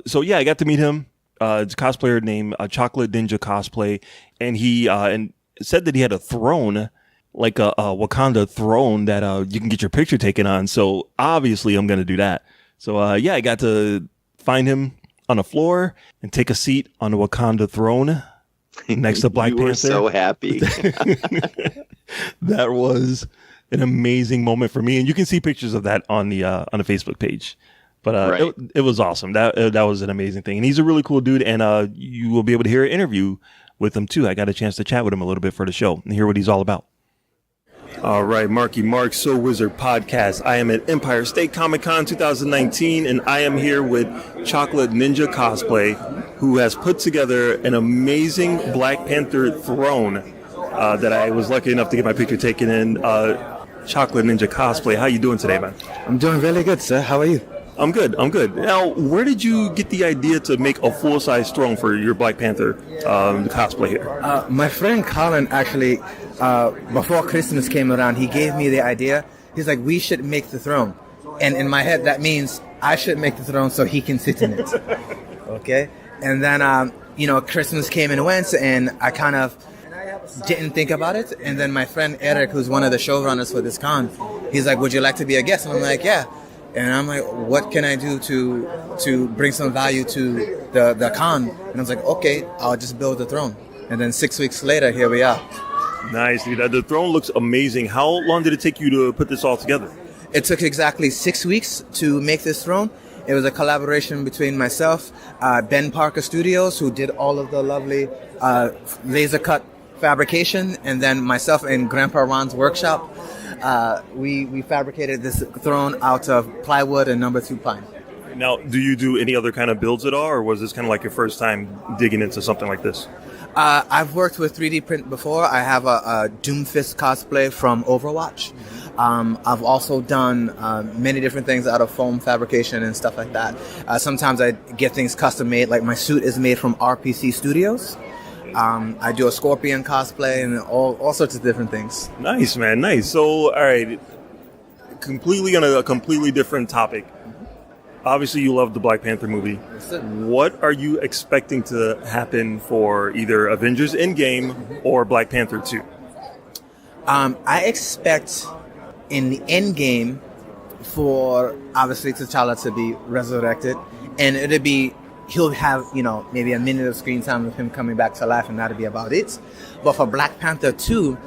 So yeah, I got to meet him. It's a cosplayer named Chocolate Ninja Cosplay, and he said that he had a throne like a Wakanda throne that you can get your picture taken on. So obviously I'm going to do that. So yeah, I got to find him on the floor and take a seat on the Wakanda throne next to Black Panther. You were so happy. That was an amazing moment for me, and you can see pictures of that on the Facebook page. But it was awesome. That was an amazing thing, and he's a really cool dude. And you will be able to hear an interview with him too. I got a chance to chat with him a little bit for the show and hear what he's all about. All right, Marky Mark, So Wizard Podcast. I am at Empire State Comic Con 2019, and I am here with Chocolate Ninja Cosplay, who has put together an amazing Black Panther throne that I was lucky enough to get my picture taken in. Chocolate Ninja Cosplay, how you doing today, man? I'm doing really good, sir. How are you? I'm good. Now, where did you get the idea to make a full-size throne for your Black Panther cosplay here? My friend Colin actually, before Christmas came around, he gave me the idea. He's like, we should make the throne. And in my head, that means I should make the throne so he can sit in it. Okay? And then, Christmas came and went, and I kind of didn't think about it. And then my friend Eric, who's one of the showrunners for this con, he's like, would you like to be a guest? And I'm like, yeah. And I'm like, what can I do to bring some value to the con? And I was like, okay, I'll just build the throne. And then 6 weeks later, here we are. Nice, dude. The throne looks amazing. How long did it take you to put this all together? It took exactly 6 weeks to make this throne. It was a collaboration between myself, Ben Parker Studios, who did all of the lovely laser cut fabrication, and then myself and Grandpa Ron's workshop. We fabricated this throne out of plywood and number 2 pine. Now, do you do any other kind of builds at all, or was this kind of like your first time digging into something like this? I've worked with 3D print before. I have a Doomfist cosplay from Overwatch. I've also done many different things out of foam fabrication and stuff like that. Sometimes I get things custom made, like my suit is made from RPC Studios. I do a Scorpion cosplay and all sorts of different things. Nice, man. Nice. So, all right, completely on a completely different topic. Obviously, you love the Black Panther movie. What are you expecting to happen for either Avengers Endgame or Black Panther 2? I expect in the Endgame for, obviously, T'Challa to be resurrected, and it'll be... He'll have, maybe a minute of screen time of him coming back to life, and that'll be about it. But for Black Panther 2,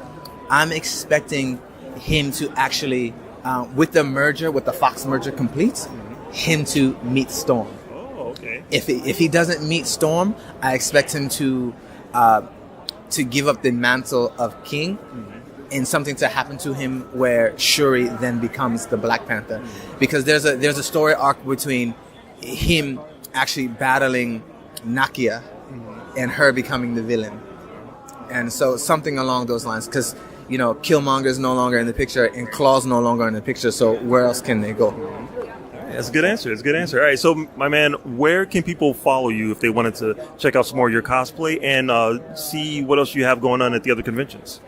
I'm expecting him to actually, with the Fox merger complete, him to meet Storm. Oh, okay. If he doesn't meet Storm, I expect him to give up the mantle of King, and something to happen to him where Shuri then becomes the Black Panther. Because there's a story arc between him actually battling Nakia and her becoming the villain. And so something along those lines, because, Killmonger's no longer in the picture and Claw's no longer in the picture, so where else can they go? That's a good answer. All right, so, my man, where can people follow you if they wanted to check out some more of your cosplay and see what else you have going on at the other conventions?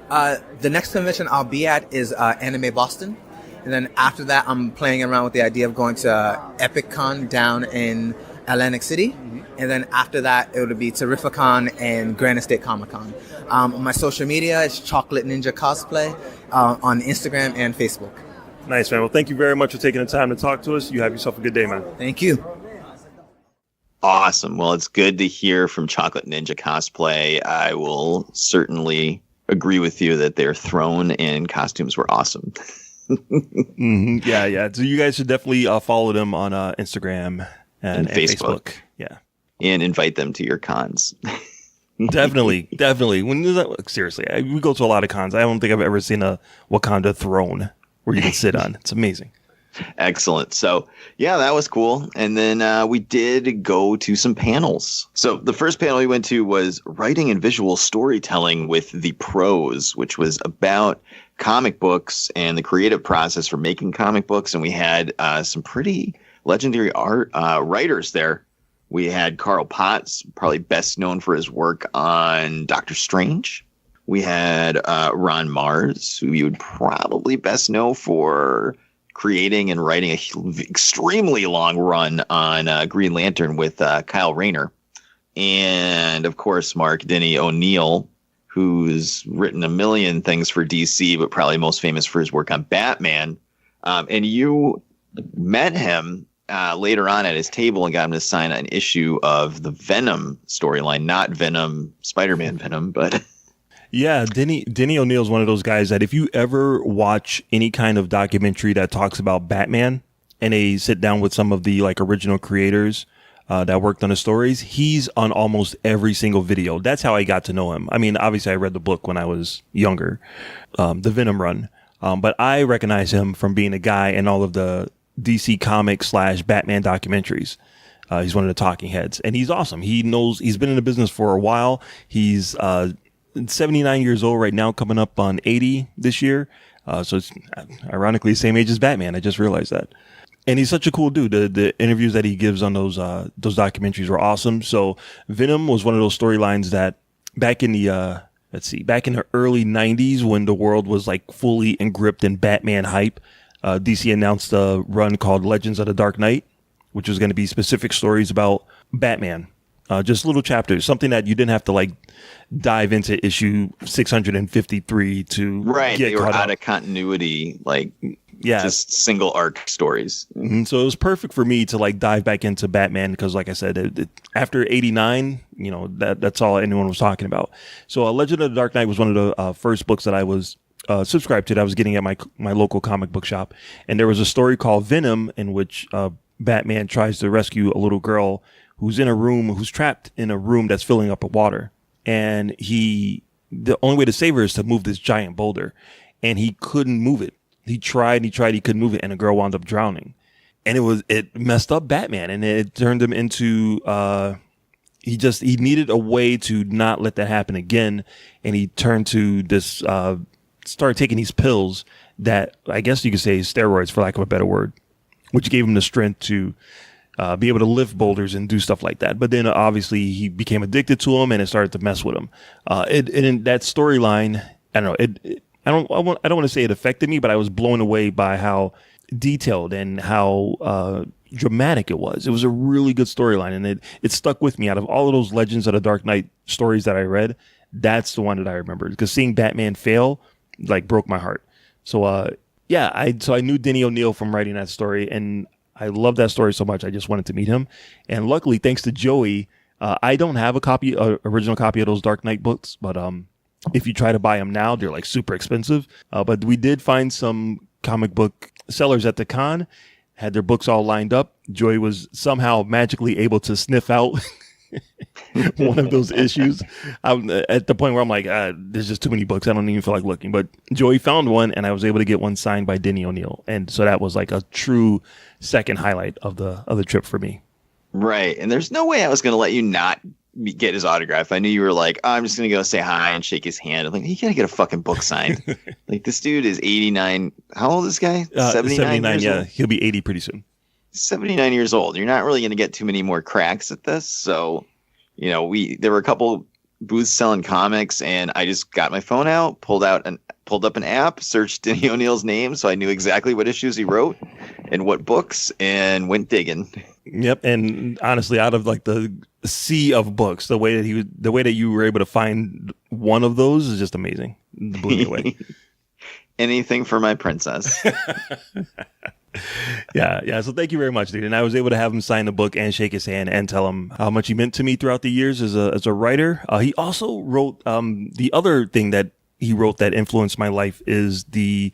The next convention I'll be at is Anime Boston. And then after that, I'm playing around with the idea of going to Epic Con down in Atlantic City. And then after that, it would be Terrificon and Granite State Comic Con. My social media is Chocolate Ninja Cosplay on Instagram and Facebook. Nice, man. Well, thank you very much for taking the time to talk to us. You have yourself a good day, man. Thank you. Awesome. Well, it's good to hear from Chocolate Ninja Cosplay. I will certainly agree with you that their throne and costumes were awesome. Yeah. So you guys should definitely follow them on Instagram and Facebook. Yeah, and invite them to your cons. Definitely. Seriously, we go to a lot of cons. I don't think I've ever seen a Wakanda throne where you can sit on. It's amazing. Excellent. So, yeah, that was cool. And then we did go to some panels. So the first panel we went to was Writing and Visual Storytelling with the Pros, which was about comic books and the creative process for making comic books. And we had some pretty legendary writers there. We had Carl Potts, probably best known for his work on Doctor Strange. We had Ron Mars, who you would probably best know for creating and writing an extremely long run on Green Lantern with Kyle Rayner. And, of course, Mark Denny O'Neill, who's written a million things for DC, but probably most famous for his work on Batman. And you met him later on at his table and got him to sign an issue of the Venom storyline, not Venom, Spider-Man Venom, but... Yeah, Denny O'Neil is one of those guys that if you ever watch any kind of documentary that talks about Batman and they sit down with some of the like original creators that worked on the stories, he's on almost every single video. That's how I got to know him. I mean, obviously I read the book when I was younger, the Venom run, but I recognize him from being a guy in all of the DC Comics / Batman documentaries. He's one of the talking heads, and he's awesome. He's been in the business for a while. He's 79 years old right now, coming up on 80 this year. So it's ironically the same age as Batman. I just realized that. And he's such a cool dude. The interviews that he gives on those documentaries were awesome. So Venom was one of those storylines that back in the early 90s, when the world was like fully engripped in Batman hype, DC announced a run called Legends of the Dark Knight, which was going to be specific stories about Batman. Just little chapters, something that you didn't have to like dive into issue 653 to right. Get they were caught out up. of continuity, like yeah, just single arc stories. Mm-hmm. So it was perfect for me to like dive back into Batman because, like I said, after '89, you know that's all anyone was talking about. So Legend of the Dark Knight was one of the first books that I was subscribed to. That I was getting at my local comic book shop, and there was a story called Venom in which Batman tries to rescue a little girl who's trapped in a room that's filling up with water. And the only way to save her is to move this giant boulder. And he couldn't move it. He tried, he couldn't move it. And the girl wound up drowning. And it messed up Batman. And it turned him into, he needed a way to not let that happen again. And he turned to this, started taking these pills that I guess you could say steroids, for lack of a better word, which gave him the strength to be able to lift boulders and do stuff like that. But then obviously he became addicted to them and it started to mess with him. In that storyline, I don't know, I don't want to say it affected me, but I was blown away by how detailed and how dramatic it was. It was a really good storyline, and it stuck with me. Out of all of those Legends of the Dark Knight stories that I read, that's the one that I remembered, because seeing Batman fail like broke my heart. So I knew Denny O'Neil from writing that story, and I love that story so much. I just wanted to meet him. And luckily, thanks to Joey, I don't have original copy of those Dark Knight books, but if you try to buy them now, they're like super expensive. But we did find some comic book sellers at the con, had their books all lined up. Joey was somehow magically able to sniff out one of those issues. I'm at the point where I'm like, there's just too many books. I don't even feel like looking. But Joey found one, and I was able to get one signed by Denny O'Neil. And so that was like a true second highlight of the trip for me. Right. And there's no way I was going to let you not get his autograph. I knew you were like, I'm just going to go say hi and shake his hand. I'm like, you got to get a fucking book signed. Like, this dude is 89. How old is this guy? 79 yeah. old? He'll be 80 pretty soon. 79 years old. You're not really going to get too many more cracks at this. So, you know, there were a couple booths selling comics, and I just got my phone out, pulled up an app, searched Denny O'Neil's name, so I knew exactly what issues he wrote and what books, and went digging. Yep. And honestly, out of like the sea of books, the way that you were able to find one of those is just amazing. It blew me away. Anything for my princess. Yeah. So thank you very much, dude. And I was able to have him sign the book and shake his hand and tell him how much he meant to me throughout the years as a writer. He also wrote the other thing that he wrote that influenced my life is the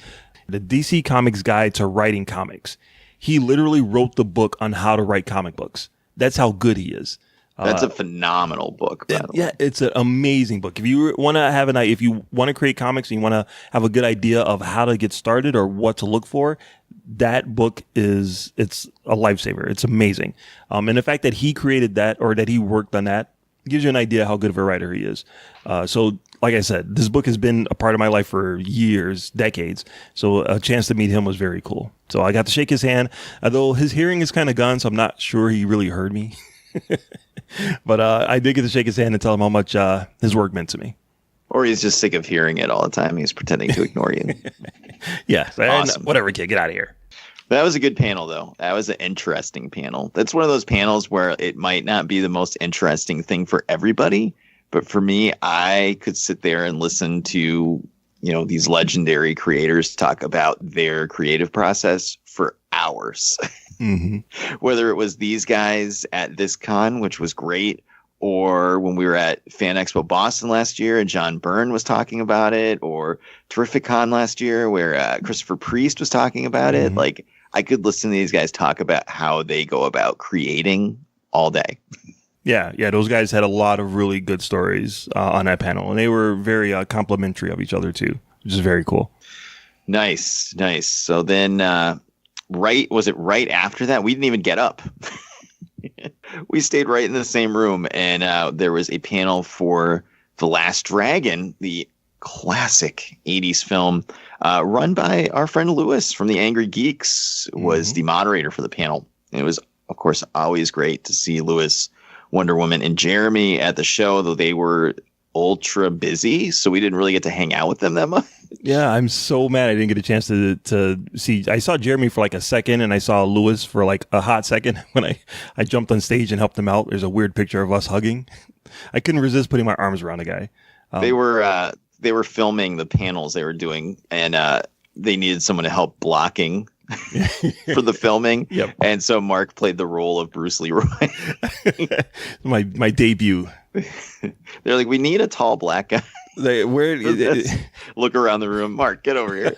DC Comics Guide to Writing Comics. He literally wrote the book on how to write comic books. That's how good he is. That's a phenomenal book. By the way. Yeah, it's an amazing book. If you want to create comics and you want to have a good idea of how to get started or what to look for, that book it's a lifesaver. It's amazing. And the fact that he created that, or that he worked on that, gives you an idea how good of a writer he is. So like I said, this book has been a part of my life for years, decades. So a chance to meet him was very cool. So I got to shake his hand, although his hearing is kind of gone, so I'm not sure he really heard me. But I did get to shake his hand and tell him how much his work meant to me. Or he's just sick of hearing it all the time. He's pretending to ignore you. Yeah. Awesome. Whatever, kid. Get out of here. That was a good panel, though. That was an interesting panel. That's one of those panels where it might not be the most interesting thing for everybody, But for me, I could sit there and listen to, these legendary creators talk about their creative process for hours. Mm-hmm. Whether it was these guys at this con, which was great, or when we were at Fan Expo Boston last year and John Byrne was talking about it, or Terrific Con last year where Christopher Priest was talking about it. Like, I could listen to these guys talk about how they go about creating all day. Yeah, those guys had a lot of really good stories on that panel, and they were very complimentary of each other too, which is very cool. Nice. So then, was it right after that? We didn't even get up. We stayed right in the same room, and there was a panel for The Last Dragon, the classic 80s film, run by our friend Lewis from the Angry Geeks, was the moderator for the panel. And it was, of course, always great to see Lewis, Wonder Woman, and Jeremy at the show, though they were ultra busy, so we didn't really get to hang out with them that much. Yeah, I'm so mad I didn't get a chance to see. I saw Jeremy for like a second, and I saw Lewis for like a hot second when I jumped on stage and helped him out. There's a weird picture of us hugging. I couldn't resist putting my arms around the guy. They were filming the panels they were doing, and they needed someone to help blocking for the filming. Yep. And so Mark played the role of Bruce Leroy. my debut. They're like, we need a tall black guy. Look around the room. Mark, get over here.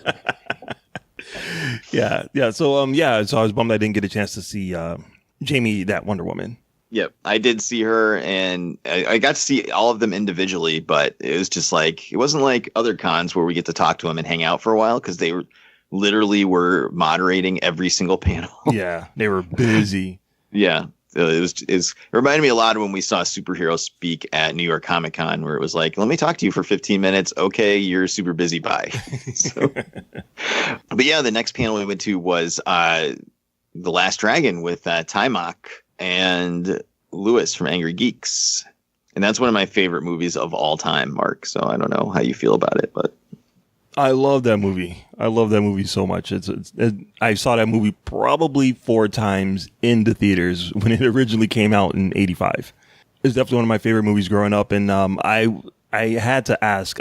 Yeah. So I was bummed I didn't get a chance to see Jamie, that Wonder Woman. Yep, I did see her, and I got to see all of them individually, but it was just like, it wasn't like other cons where we get to talk to them and hang out for a while, because they were moderating every single panel. Yeah, they were busy. Yeah, it reminded me a lot of when we saw superheroes speak at New York Comic Con, where it was like, let me talk to you for 15 minutes. Okay, you're super busy. Bye. But yeah, the next panel we went to was The Last Dragon with Timok and Lewis from Angry Geeks. And that's one of my favorite movies of all time, Mark. So I don't know how you feel about it, but I love that movie. I love that movie so much. I saw that movie probably 4 times in the theaters when it originally came out in '85. It's definitely one of my favorite movies growing up. And I had to ask,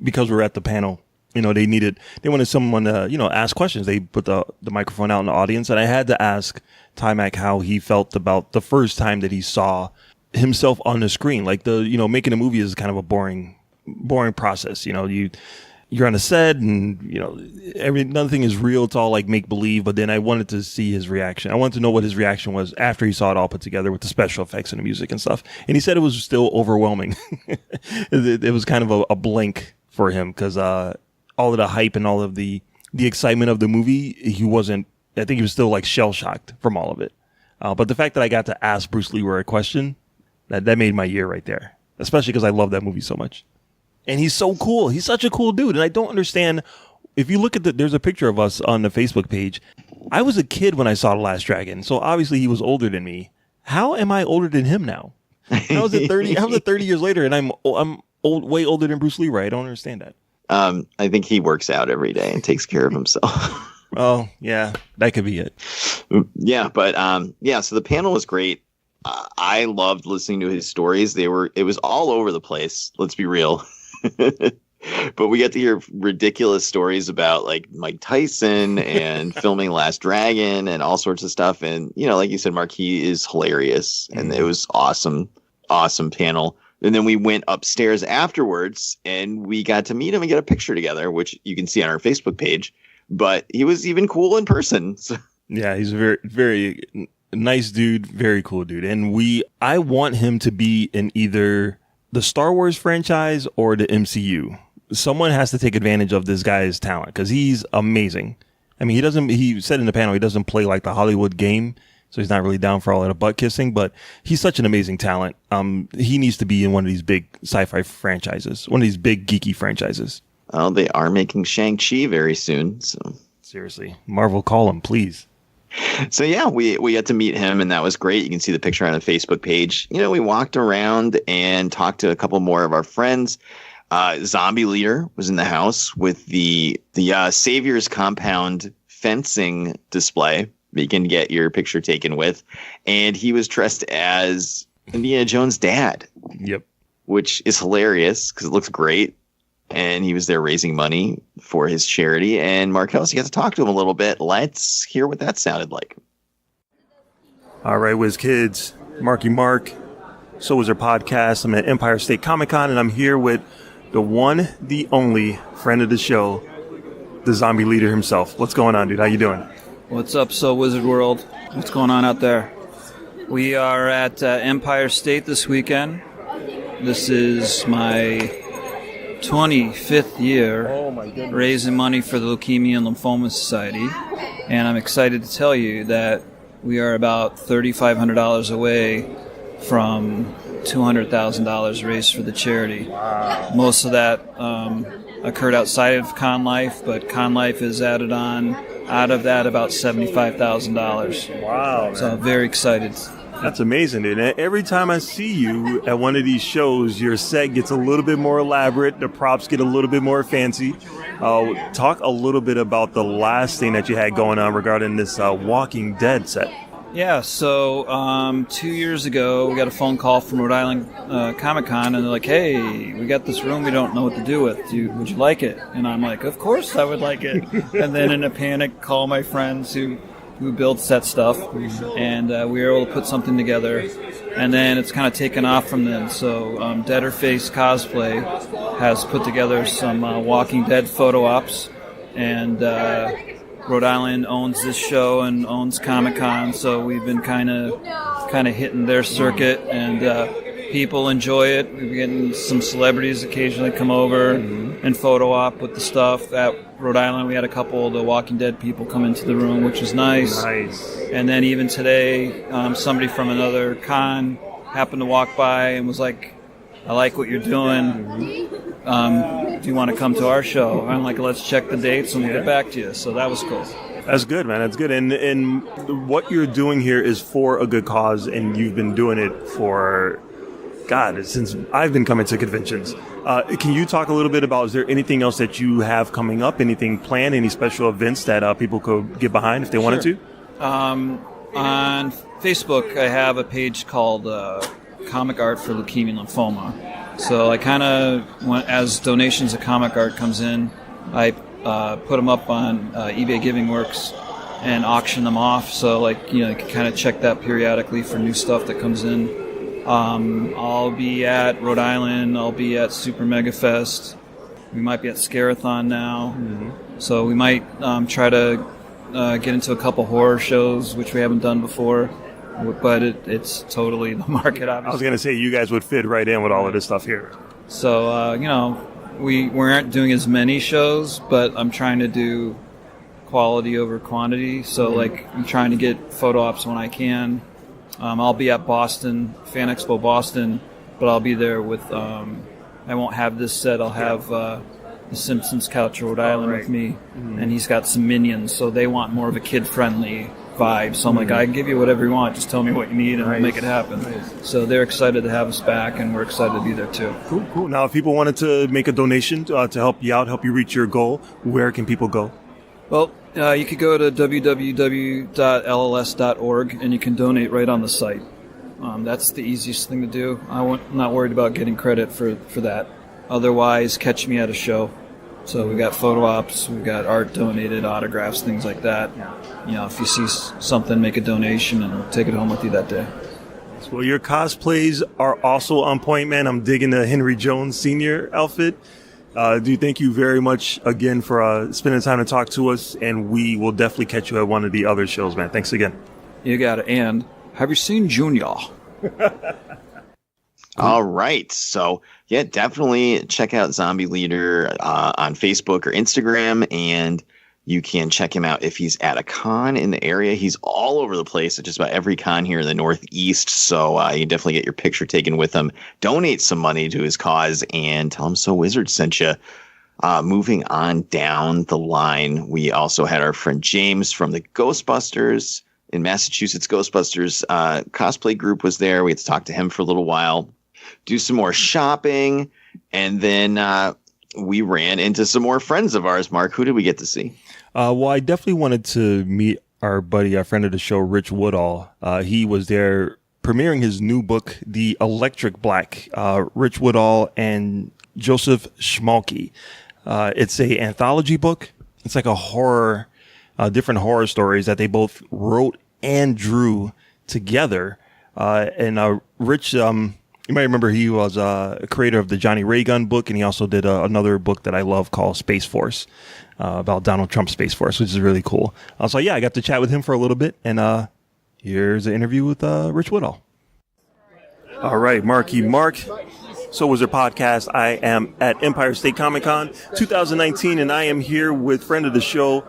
because we were at the panel, they wanted someone to, ask questions. They put the microphone out in the audience, and I had to ask Timok how he felt about the first time that he saw himself on the screen. Like making a movie is kind of a boring process. You're on a set, and nothing is real. It's all like make believe. But then I wanted to see his reaction. I wanted to know what his reaction was after he saw it all put together with the special effects and the music and stuff. And he said it was still overwhelming. It was kind of a blink for him, because all of the hype and all of the excitement of the movie, I think he was still like shell shocked from all of it. But the fact that I got to ask Bruce Leroy a question, that made my year right there, especially because I love that movie so much. And he's so cool. He's such a cool dude. And I don't understand, if you look at there's a picture of us on the Facebook page. I was a kid when I saw The Last Dragon. So obviously he was older than me. How am I older than him now? How is it 30? How is it 30 years later and I'm old, way older than Bruce Leroy? I don't understand that. I think he works out every day and takes care of himself. Oh, yeah, that could be it. Yeah, but so the panel was great. I loved listening to his stories. It was all over the place. Let's be real. But we get to hear ridiculous stories about like Mike Tyson and filming Last Dragon and all sorts of stuff. And, like you said, Mark, he is hilarious. And it was awesome panel. And then we went upstairs afterwards and we got to meet him and get a picture together, which you can see on our Facebook page. But he was even cool in person. So. Yeah, he's a very, very nice dude, very cool dude. And I want him to be in either the Star Wars franchise or the MCU. Someone has to take advantage of this guy's talent, because he's amazing. I mean, he said in the panel, he doesn't play like the Hollywood game, so he's not really down for all that butt kissing, but he's such an amazing talent. He needs to be in one of these big sci-fi franchises, one of these big geeky franchises. Oh, they are making Shang-Chi very soon. So seriously, Marvel, call him, please. So yeah, we got to meet him, and that was great. You can see the picture on the Facebook page. We walked around and talked to a couple more of our friends. Zombie Leader was in the house with the Savior's Compound fencing display that you can get your picture taken with, and he was dressed as Indiana Jones' dad. Yep. which is hilarious because it looks great. And he was there raising money for his charity. And Marcellus, you got to talk to him a little bit. Let's hear what that sounded like. All right, Wiz Kids, Marky Mark, So Was Her Podcast. I'm at Empire State Comic Con, and I'm here with the one, the only friend of the show, the zombie leader himself. What's going on, dude? How you doing? What's up, So Wizard World? What's going on out there? We are at Empire State this weekend. This is my 25th year raising money for the Leukemia and Lymphoma Society, and I'm excited to tell you that we are about $3,500 away from $200,000 raised for the charity. Wow. Most of that occurred outside of Con Life, but Con Life is added on out of that about $75,000. Wow, man. So I'm very excited. That's amazing, dude. And every time I see you at one of these shows, your set gets a little bit more elaborate. The props get a little bit more fancy. Talk a little bit about the last thing that you had going on regarding this Walking Dead set. Yeah, so 2 years ago, we got a phone call from Rhode Island Comic Con, and they're like, hey, we got this room we don't know what to do with. Would you like it? And I'm like, of course I would like it. And then in a panic, call my friends who build set stuff, and we were able to put something together, and then it's kind of taken off from then. So Deaderface Cosplay has put together some Walking Dead photo ops, and Rhode Island owns this show and owns Comic-Con, so we've been kind of hitting their circuit, and people enjoy it. We're getting some celebrities occasionally come over and photo op with the stuff. At Rhode Island, we had a couple of the Walking Dead people come into the room, which is nice. And then even today, somebody from another con happened to walk by and was like, I like what you're doing. Do you want to come to our show? I'm like, let's check the dates and we'll get back to you. So that was cool. That's good, man. That's good. And what you're doing here is for a good cause, and you've been doing it for... God, since I've been coming to conventions. Can you talk a little bit about, is there anything else that you have coming up, anything planned, any special events that people could get behind if they wanted to? On Facebook, I have a page called Comic Art for Leukemia and Lymphoma. So I kind of, as donations of comic art comes in, I put them up on eBay Giving Works and auction them off. So you can kind of check that periodically for new stuff that comes in. I'll be at Rhode Island. I'll be at Super Mega Fest. We might be at Scarathon now. So we might try to get into a couple horror shows, which we haven't done before. But it's totally the market, obviously. I was going to say, you guys would fit right in with all of this stuff here. So, we aren't doing as many shows, but I'm trying to do quality over quantity. So, I'm trying to get photo ops when I can. I'll be at Boston, Fan Expo Boston, but I'll be there with, I won't have this set, I'll have the Simpsons Couch Rhode Island with me, and he's got some minions, so they want more of a kid-friendly vibe. So I'm like, I can give you whatever you want, just tell me what you need and we'll make it happen. So they're excited to have us back, and we're excited to be there too. Cool. Now, if people wanted to make a donation to help you out, help you reach your goal, where can people go? Well, you could go to www.lls.org and you can donate right on the site. That's the easiest thing to do. I'm not worried about getting credit for that. Otherwise, catch me at a show. So we got photo ops, we got art donated, autographs, things like that. If you see something, make a donation and take it home with you that day. Well, your cosplays are also on point, man. I'm digging the Henry Jones Sr. outfit. Thank you very much again for spending time to talk to us, and we will definitely catch you at one of the other shows, man. Thanks again. You got it. And have you seen Junior? All right. So, yeah, definitely check out Zombie Leader on Facebook or Instagram, and you can check him out if he's at a con in the area. He's all over the place at just about every con here in the Northeast. So you can definitely get your picture taken with him. Donate some money to his cause and tell him So Wizard sent you. Moving on down the line, we also had our friend James from the Ghostbusters in Massachusetts. Ghostbusters cosplay group was there. We had to talk to him for a little while, do some more shopping, and then we ran into some more friends of ours. Mark, who did we get to see? Well, I definitely wanted to meet our buddy, our friend of the show, Rich Woodall. He was there premiering his new book, The Electric Black, Rich Woodall and Joseph Schmalke. It's a anthology book. It's like a horror, different horror stories that they both wrote and drew together. Rich, you might remember he was a creator of the Johnny Ray Gun book, and he also did another book that I love called Space Force, about Donald Trump's Space Force, which is really cool. So yeah, I got to chat with him for a little bit, and here's an interview with Rich Woodall. All right, Marky Mark. So was their podcast. I am at Empire State Comic Con 2019, and I am here with friend of the show,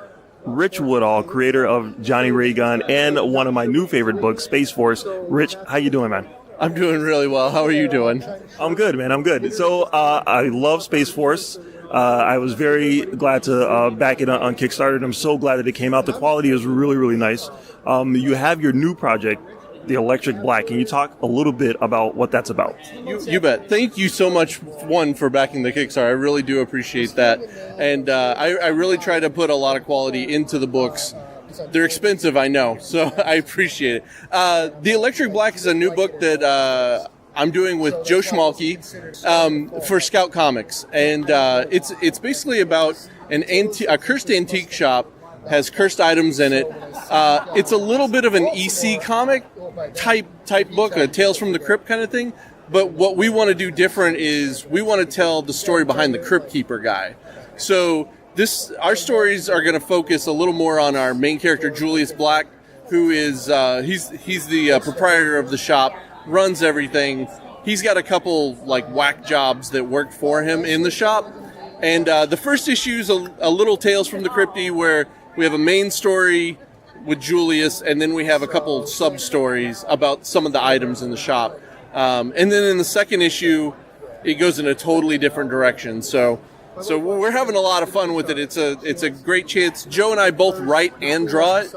Rich Woodall, creator of Johnny Ray Gun and one of my new favorite books, Space Force. Rich, how you doing, man? I'm doing really well. How are you doing? I'm good, man. I'm good. So I love Space Force. I was very glad to back it on Kickstarter, and I'm so glad that it came out. The quality is really, really nice. You have your new project, The Electric Black. Can you talk a little bit about what that's about? You bet. Thank you so much, one, for backing the Kickstarter. I really do appreciate that. And I really try to put a lot of quality into the books. They're expensive, I know, so I appreciate it. The Electric Black is a new book that I'm doing with Joe Schmalke for Scout Comics. And it's basically about a cursed antique shop, has cursed items in it. It's a little bit of an EC comic type book, a Tales from the Crypt kind of thing. But what we want to do different is we want to tell the story behind the Crypt Keeper guy. So our stories are going to focus a little more on our main character, Julius Black, who is he's the proprietor of the shop, runs everything. He's got a couple like whack jobs that work for him in the shop. And the first issue is a little Tales from the Crypty, where we have a main story with Julius, and then we have a couple sub-stories about some of the items in the shop. And then in the second issue, it goes in a totally different direction. So we're having a lot of fun with it. It's a great chance. Joe and I both write and draw it,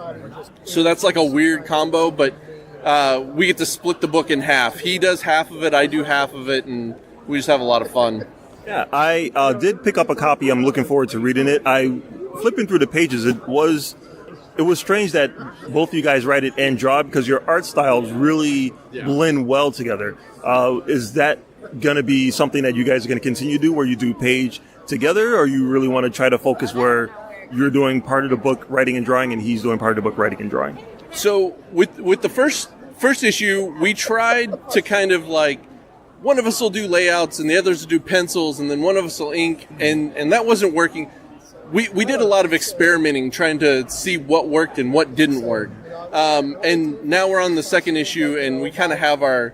so that's like a weird combo, but we get to split the book in half. He does half of it, I do half of it, and we just have a lot of fun. Yeah, I did pick up a copy. I'm looking forward to reading it. Flipping through the pages, it was strange that both of you guys write it and draw it, because your art styles really blend well together. Is that going to be something that you guys are going to continue to do, where you do page together, or you really want to try to focus where you're doing part of the book writing and drawing and he's doing part of the book writing and drawing? So with the first issue, we tried to kind of like, one of us will do layouts and the others will do pencils, and then one of us will ink, and that wasn't working. We did a lot of experimenting, trying to see what worked and what didn't work. And now we're on the second issue, and we kind of have our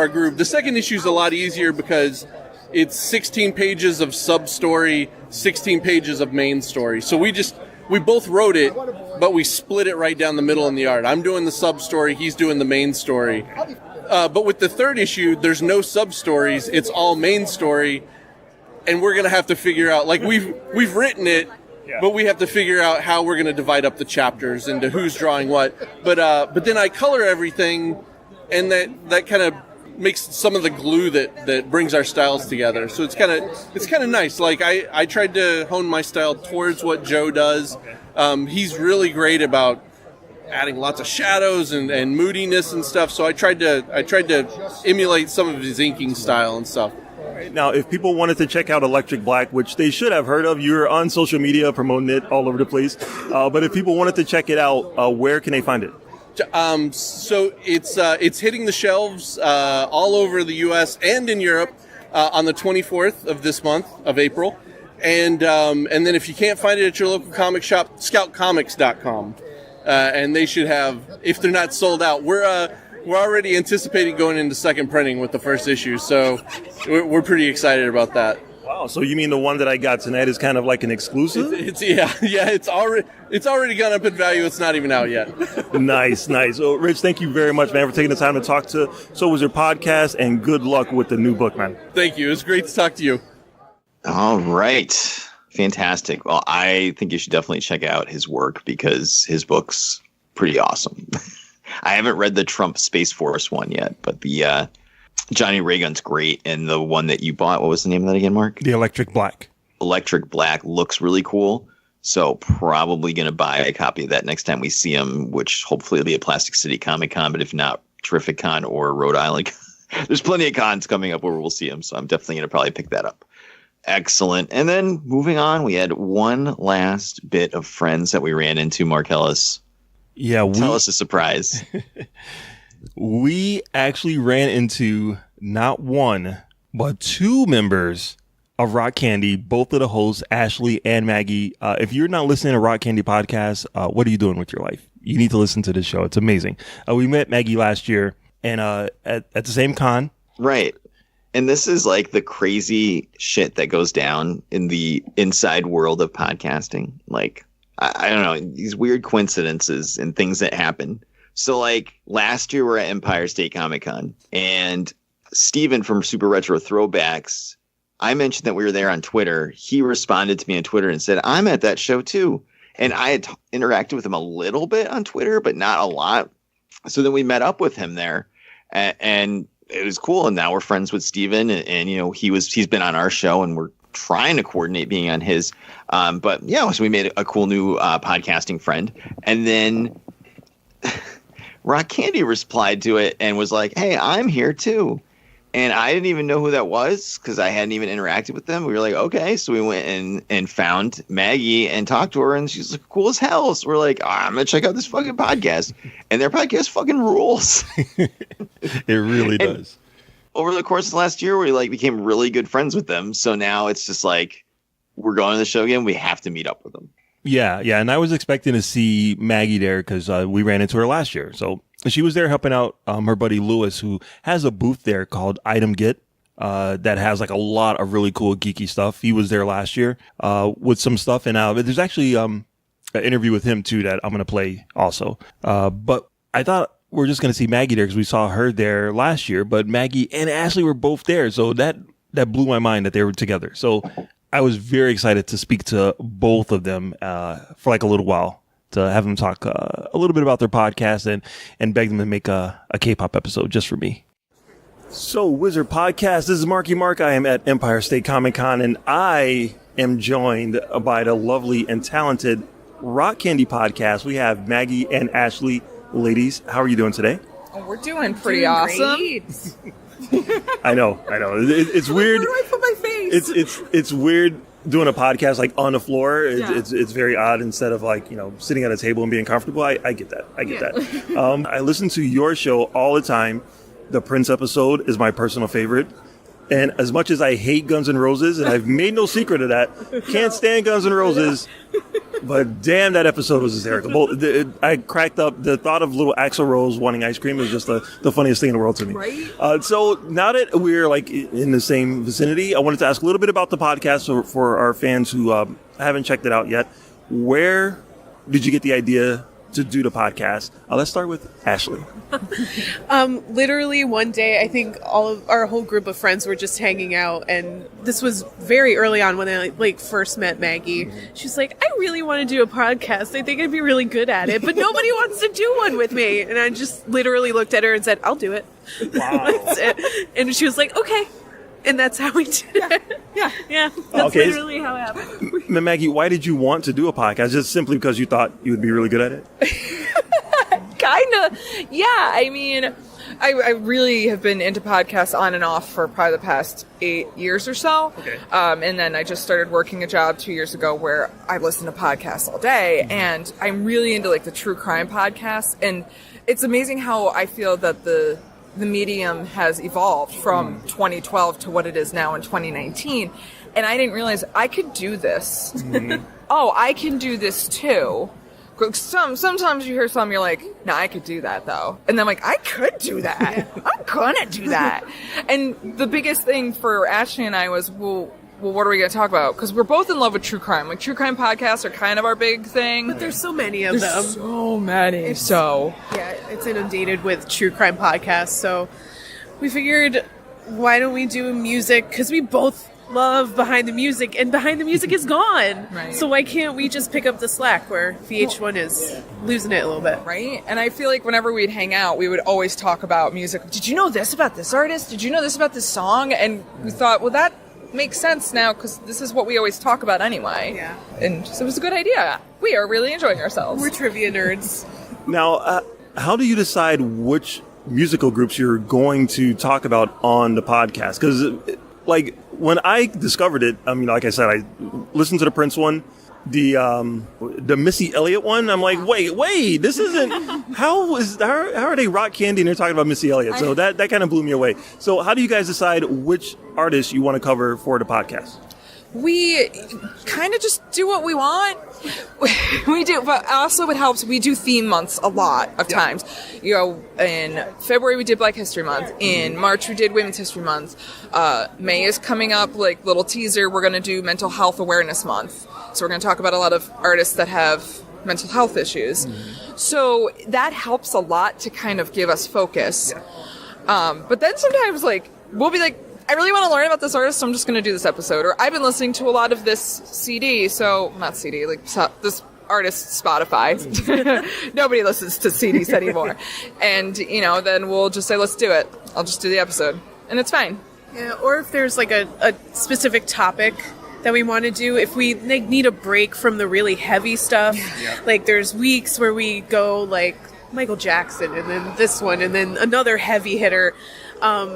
groove. The second issue is a lot easier because it's 16 pages of sub-story, 16 pages of main story. So we both wrote it, but we split it right down the middle in the art. I'm doing the sub-story, he's doing the main story. But with the third issue, there's no sub-stories, it's all main story, and we're going to have to figure out, like we've written it, but we have to figure out how we're going to divide up the chapters into who's drawing what. But then I color everything, and that kind of makes some of the glue that brings our styles together. So it's kind of nice. Like I tried to hone my style towards what Joe does. He's really great about adding lots of shadows and moodiness and stuff. So I tried to emulate some of his inking style and stuff. Now, if people wanted to check out Electric Black, which they should have heard of, you're on social media promoting it all over the place. But if people wanted to check it out, where can they find it? So it's hitting the shelves all over the U.S. and in Europe on the 24th of this month of April, and then if you can't find it at your local comic shop, scoutcomics.com, and they should have, if they're not sold out. We're already anticipating going into second printing with the first issue, so we're pretty excited about that. Wow, so you mean the one that I got tonight is kind of like an exclusive? It's already gone up in value. It's not even out yet. Nice. So, Rich, thank you very much, man, for taking the time to talk to So Was Your Podcast, and good luck with the new book, man. Thank you. It was great to talk to you. All right. Fantastic. Well, I think you should definitely check out his work because his book's pretty awesome. I haven't read the Trump Space Force one yet, but the Johnny Ray Gun's great. And the one that you bought, what was the name of that again, Mark? The Electric Black. Electric Black looks really cool. So probably going to buy a copy of that next time we see him, which hopefully will be at Plastic City Comic Con. But if not, Terrific Con or Rhode Island. There's plenty of cons coming up where we'll see him, so I'm definitely going to probably pick that up. Excellent. And then moving on, we had one last bit of friends that we ran into, Mark Ellis. Yeah, tell us a surprise. We actually ran into not one, but two members of Rock Candy, both of the hosts, Ashley and Maggie. If you're not listening to Rock Candy podcast, what are you doing with your life? You need to listen to this show. It's amazing. We met Maggie last year and at the same con. Right. And this is like the crazy shit that goes down in the inside world of podcasting. Like, I don't know, these weird coincidences and things that happen. So like last year we're at Empire State Comic Con and Steven from Super Retro Throwbacks, I mentioned that we were there on Twitter. He responded to me on Twitter and said, I'm at that show too. And I had interacted with him a little bit on Twitter, but not a lot. So then we met up with him there and it was cool. And now we're friends with Steven and you know, he's been on our show and we're trying to coordinate being on his. But yeah, so we made a cool new podcasting friend. And then Rock Candy replied to it and was like, hey, I'm here too. And I didn't even know who that was because I hadn't even interacted with them. We were like, okay. So we went and found Maggie and talked to her and she's like, cool as hell. So we're like, I'm going to check out this fucking podcast. And their podcast fucking rules. It really does. Over the course of last year, we like became really good friends with them. So now it's just like, we're going to the show again. We have to meet up with them. Yeah. And I was expecting to see Maggie there because we ran into her last year. So she was there helping out her buddy Lewis, who has a booth there called Item Get that has like a lot of really cool geeky stuff. He was there last year with some stuff. And there's actually an interview with him, too, that I'm going to play also. But I thought we're just going to see Maggie there because we saw her there last year. But Maggie and Ashley were both there. So that blew my mind that they were together. So I was very excited to speak to both of them for like a little while, to have them talk a little bit about their podcast and beg them to make a K-pop episode just for me. So, Wizard Podcast, this is Marky Mark. I am at Empire State Comic Con, and I am joined by the lovely and talented Rock Candy Podcast. We have Maggie and Ashley. Ladies, how are you doing today? Oh, we're doing pretty awesome. I know. It's weird. Where do I put my face? It's weird doing a podcast like on the floor. It's very odd instead of like, you know, sitting at a table and being comfortable. I get that. that. I listen to your show all the time. The Prince episode is my personal favorite. And as much as I hate Guns N' Roses, and I've made no secret of that, can't stand Guns N' Roses, but damn, that episode was hysterical. I cracked up. The thought of little Axl Rose wanting ice cream is just the funniest thing in the world to me. Right? So now that we're like in the same vicinity, I wanted to ask a little bit about the podcast for our fans who haven't checked it out yet. Where did you get the idea to do the podcast? Let's start with Ashley. Literally one day, I think our whole group of friends were just hanging out, and this was very early on when I like first met Maggie. She's like, I really want to do a podcast. I think I'd be really good at it, but nobody wants to do one with me. And I just literally looked at her and said, I'll do it. Wow. That's it. And she was like, okay. And that's how we did it. Yeah. That's literally how it happened. Maggie, why did you want to do a podcast? Just simply because you thought you would be really good at it? Kind of. Yeah. I mean, I really have been into podcasts on and off for probably the past 8 years or so. Okay. And then I just started working a job 2 years ago where I listen to podcasts all day. And I'm really into like the true crime podcasts. And it's amazing how I feel that the medium has evolved from 2012 to what it is now in 2019. And I didn't realize I could do this. Mm-hmm. Oh, I can do this too. Sometimes you hear something, you're like, no, I could do that though. And then I'm like, I could do that. I'm gonna do that. And the biggest thing for Ashley and I was, well, what are we going to talk about? Because we're both in love with true crime. Like, true crime podcasts are kind of our big thing. But there's so many of them. So many. Yeah, it's inundated with true crime podcasts. So we figured, why don't we do music? Because we both love Behind the Music, and Behind the Music is gone. Right. So why can't we just pick up the slack where VH1 is losing it a little bit? Right? And I feel like whenever we'd hang out, we would always talk about music. Did you know this about this artist? Did you know this about this song? And we thought, well, that makes sense now because this is what we always talk about anyway. Yeah. And so it was a good idea. We are really enjoying ourselves. We're trivia nerds. Now, how do you decide which musical groups you're going to talk about on the podcast? Because, like, when I discovered it, I mean, like I said, I listened to the Prince one, the Missy Elliott one. I'm like, wait, this isn't. How are they rock candy and they're talking about Missy Elliott? So that kind of blew me away. So how do you guys decide which artists you want to cover for the podcast? We kind of just do what we want. We do, but also it helps. We do theme months a lot of times. You know, in February we did Black History Month. In March we did Women's History Month. May is coming up, like little teaser. We're going to do Mental Health Awareness Month. So we're going to talk about a lot of artists that have mental health issues. So that helps a lot to kind of give us focus. But then sometimes, like, we'll be like, I really want to learn about this artist, so I'm just going to do this episode. Or I've been listening to a lot of this CD, so, not CD, like this artist's Spotify. Nobody listens to CDs anymore. And, you know, then we'll just say, let's do it. I'll just do the episode. And it's fine. Yeah, or if there's like a specific topic that we want to do, if we need a break from the really heavy stuff, like there's weeks where we go like Michael Jackson and then this one and then another heavy hitter.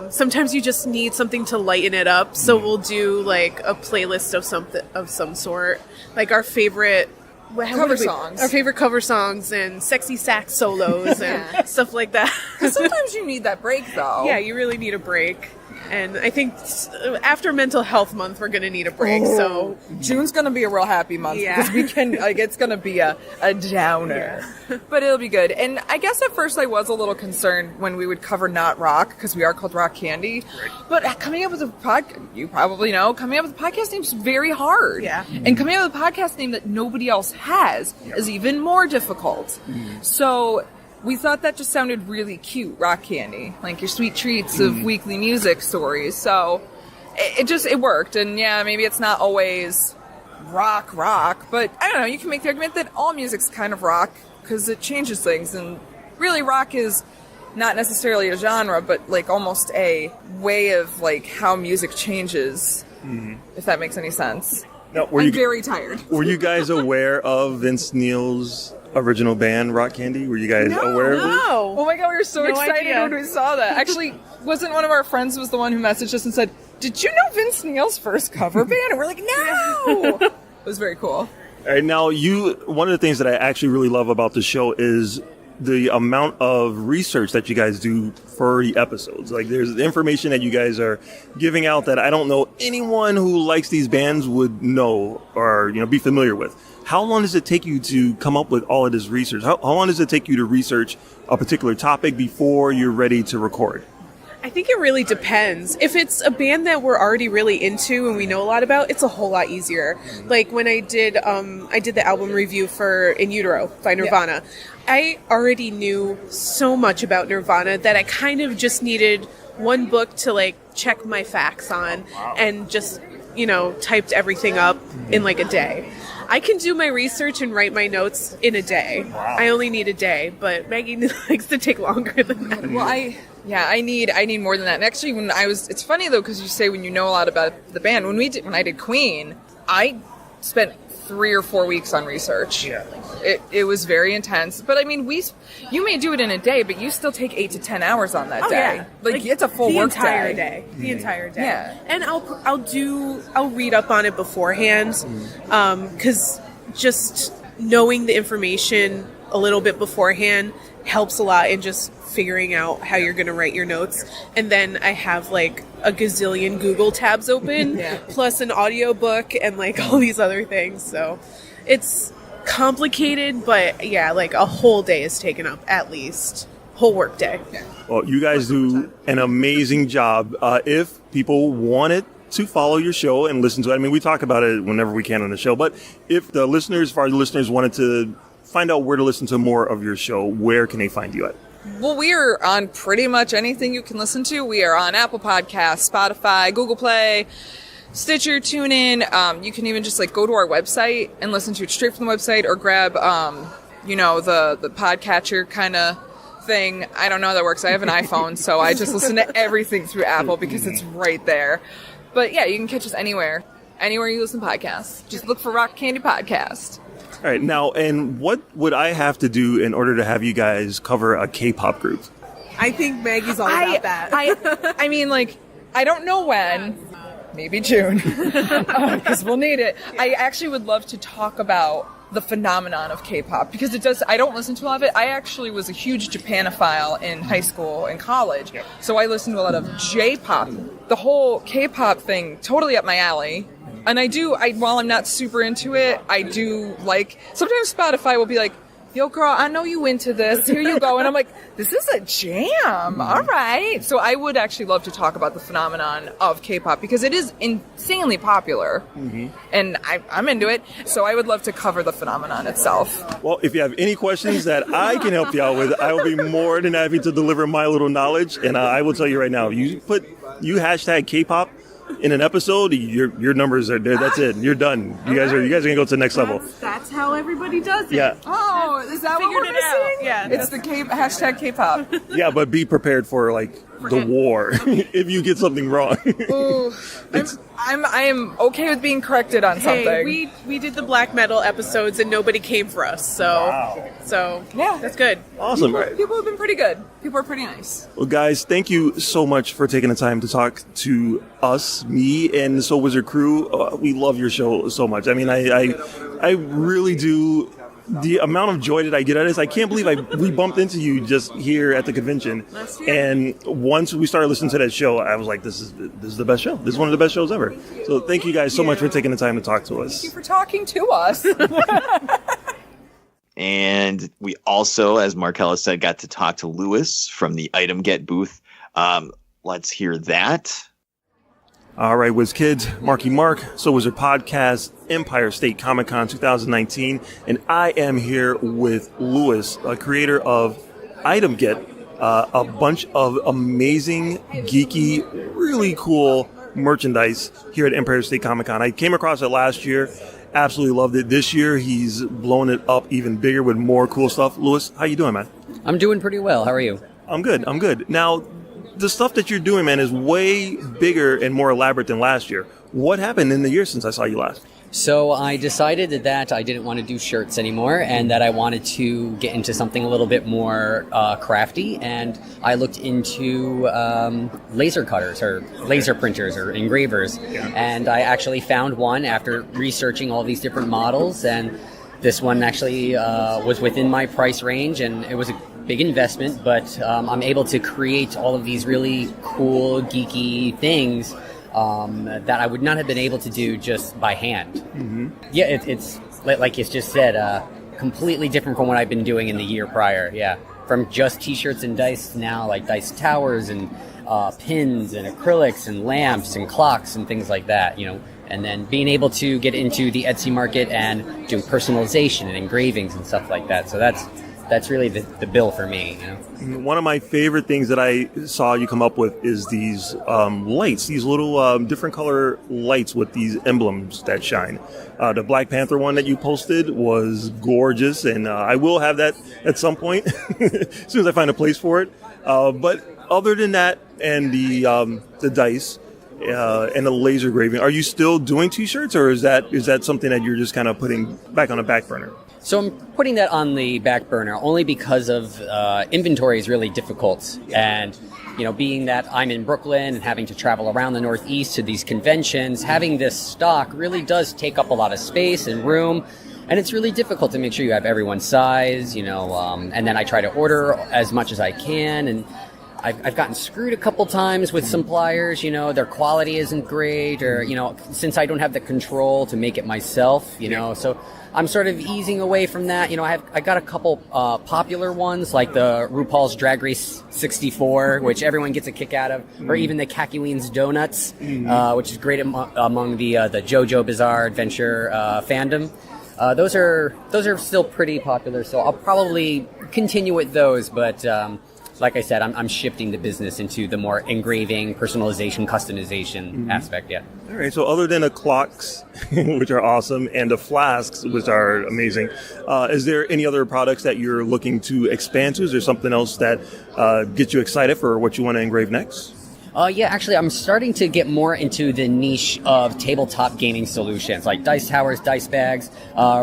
Sometimes you just need something to lighten it up, so we'll do like a playlist of some sort, like our favorite cover songs, and sexy sax solos and stuff like that. Because sometimes you need that break, though. Yeah, you really need a break. And I think after Mental Health Month, we're going to need a break. So June's going to be a real happy month because we can, like, it's going to be a downer, but it'll be good. And I guess at first I was a little concerned when we would cover not rock because we are called Rock Candy. Right. But coming up with a podcast, you probably know, coming up with a podcast name is very hard. Yeah. And coming up with a podcast name that nobody else has is even more difficult. So we thought that just sounded really cute, Rock Candy, like your sweet treats of weekly music stories. So it worked. And yeah, maybe it's not always rock, but I don't know, you can make the argument that all music's kind of rock because it changes things. And really rock is not necessarily a genre, but like almost a way of like how music changes, if that makes any sense. Now, I'm very tired. Were you guys aware of Vince Neil's original band, Rock Candy? Were you guys aware of it? No. Oh my god, we were so excited idea. when we saw that. Actually, wasn't one of our friends was the one who messaged us and said, "Did you know Vince Neil's first cover band?" And we're like, "No." It was very cool. All right, now one of the things that I actually really love about the show is the amount of research that you guys do for the episodes. Like, there's information that you guys are giving out that I don't know anyone who likes these bands would know or, you know, be familiar with. How long does it take you to come up with all of this research? How long does it take you to research a particular topic before you're ready to record? I think it really depends. If it's a band that we're already really into and we know a lot about, it's a whole lot easier. Like when I did the album review for In Utero by Nirvana. I already knew so much about Nirvana that I kind of just needed one book to like check my facts on and just, you know, typed everything up in like a day. I can do my research and write my notes in a day. Wow. I only need a day, but Maggie likes to take longer than that. Well, I need more than that. And actually, it's funny though, because you say when you know a lot about the band. When I did Queen, I spent 3 or 4 weeks on research. Yeah. It was very intense. But I mean, you may do it in a day, but you still take 8 to 10 hours on that day. Yeah. Like it's a full work day. The entire day. Yeah. And I'll read up on it beforehand, because just knowing the information a little bit beforehand helps a lot in just figuring out how you're going to write your notes. And then I have like a gazillion Google tabs open, plus an audiobook and like all these other things. So it's complicated, but yeah, like a whole day is taken up at least. Whole work day. Well, you guys do an amazing job. If people wanted to follow your show and listen to it, I mean, we talk about it whenever we can on the show, but if the listeners wanted to find out where to listen to more of your show, where can they find you at? Well, we are on pretty much anything you can listen to. We are on Apple Podcasts, Spotify, Google Play, Stitcher, TuneIn. You can even just like go to our website and listen to it straight from the website, or grab, the podcatcher kind of thing. I don't know how that works. I have an iPhone, so I just listen to everything through Apple because it's right there. But yeah, you can catch us anywhere you listen to podcasts. Just look for Rock Candy Podcast. All right, now, and what would I have to do in order to have you guys cover a K-pop group? I think Maggie's all about that. I mean, like, I don't know when. Maybe June, because we'll need it. I actually would love to talk about the phenomenon of K-pop, because it does. I don't listen to a lot of it. I actually was a huge Japanophile in high school and college, so I listened to a lot of J-pop. The whole K-pop thing, totally up my alley. And while I'm not super into it, I do like, sometimes Spotify will be like, yo, girl, I know you into this. Here you go. And I'm like, this is a jam. All right. So I would actually love to talk about the phenomenon of K-pop, because it is insanely popular. And I'm into it. So I would love to cover the phenomenon itself. Well, if you have any questions that I can help you out with, I will be more than happy to deliver my little knowledge. And I will tell you right now, you hashtag K-pop in an episode, your numbers are there. That's it. You're done. You guys are gonna go to the next level. That's how everybody does it. Yeah. Oh, is that what we're missing? Yeah. It's the hashtag K-pop. Yeah, but be prepared for the war if you get something wrong. Ooh, I am okay with being corrected on something. Hey, we did the black metal episodes and nobody came for us, so yeah, that's good. Awesome. People have been pretty good. People are pretty nice. Well, guys, thank you so much for taking the time to talk to us, me, and the Soul Wizard crew. We love your show so much. I mean, I really do. The amount of joy that I get out of this, I can't believe we bumped into you just here at the convention. And once we started listening to that show, I was like, this is the best show. This is one of the best shows ever. So thank you guys so much for taking the time to talk to us. Thank you for talking to us. And we also, as Markella said, got to talk to Lewis from the Item Get booth. Let's hear that. All right, Wiz Kids, Marky Mark, Soul Wizard Podcast, Empire State Comic Con 2019, and I am here with Lewis, a creator of Item Get, a bunch of amazing, geeky, really cool merchandise here at Empire State Comic Con. I came across it last year, absolutely loved it. This year, he's blown it up even bigger with more cool stuff. Lewis, how you doing, man? I'm doing pretty well. How are you? I'm good. Now, the stuff that you're doing, man, is way bigger and more elaborate than last year. What happened in the year since I saw you last? So I decided that I didn't want to do shirts anymore and that I wanted to get into something a little bit more crafty. And I looked into laser cutters or laser printers or engravers. Yeah. And I actually found one after researching all these different models. And this one actually was within my price range, and it was a big investment, but I'm able to create all of these really cool, geeky things that I would not have been able to do just by hand. Mm-hmm. Yeah, it's like you just said, completely different from what I've been doing in the year prior. Yeah, from just T-shirts and dice now, like dice towers and pins and acrylics and lamps and clocks and things like that. You know. And then being able to get into the Etsy market and doing personalization and engravings and stuff like that. So that's really the bill for me, you know. One of my favorite things that I saw you come up with is these lights, these little different color lights with these emblems that shine. The Black Panther one that you posted was gorgeous, and I will have that at some point as soon as I find a place for it. But other than that, and the dice and the laser graving, are you still doing T-shirts, or is that something that you're just kind of putting back on the back burner? So I'm putting that on the back burner only because of inventory is really difficult. And, you know, being that I'm in Brooklyn and having to travel around the Northeast to these conventions, having this stock really does take up a lot of space and room. And it's really difficult to make sure you have everyone's size, you know, and then I try to order as much as I can. And I've gotten screwed a couple times with suppliers, you know, their quality isn't great, or, you know, since I don't have the control to make it myself, you know, so I'm sort of easing away from that. You know, I got a couple popular ones like the RuPaul's Drag Race 64, which everyone gets a kick out of, or even the Kakuin's Donuts, which is great among the JoJo Bizarre Adventure fandom. Those are still pretty popular, so I'll probably continue with those, but like I said, I'm shifting the business into the more engraving, personalization, customization aspect, yeah. All right, so other than the clocks, which are awesome, and the flasks, which are amazing, is there any other products that you're looking to expand to? Is there something else that gets you excited for what you want to engrave next? Yeah, actually, I'm starting to get more into the niche of tabletop gaming solutions, like dice towers, dice bags.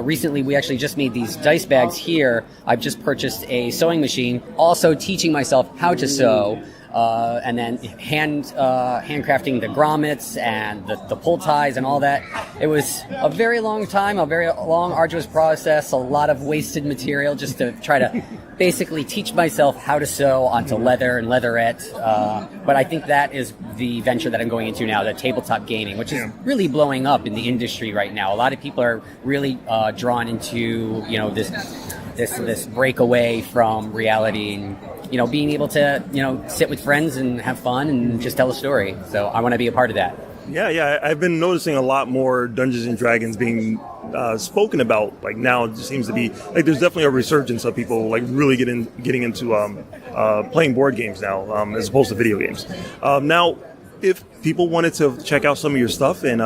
Recently, we actually just made these dice bags here. I've just purchased a sewing machine, also teaching myself how to sew, and then handcrafting the grommets and the pull ties and all that. It was a very long time, a very long, arduous process, a lot of wasted material just to try to basically teach myself how to sew onto leather and leatherette. But I think that is the venture that I'm going into now, the tabletop gaming, which is really blowing up in the industry right now. A lot of people are really drawn into, this breakaway from reality and, being able to, sit with friends and have fun and just tell a story. So I want to be a part of that. Yeah. I've been noticing a lot more Dungeons and Dragons being spoken about. Like now, it just seems to be like there's definitely a resurgence of people like really getting into playing board games now, as opposed to video games. Now, if people wanted to check out some of your stuff and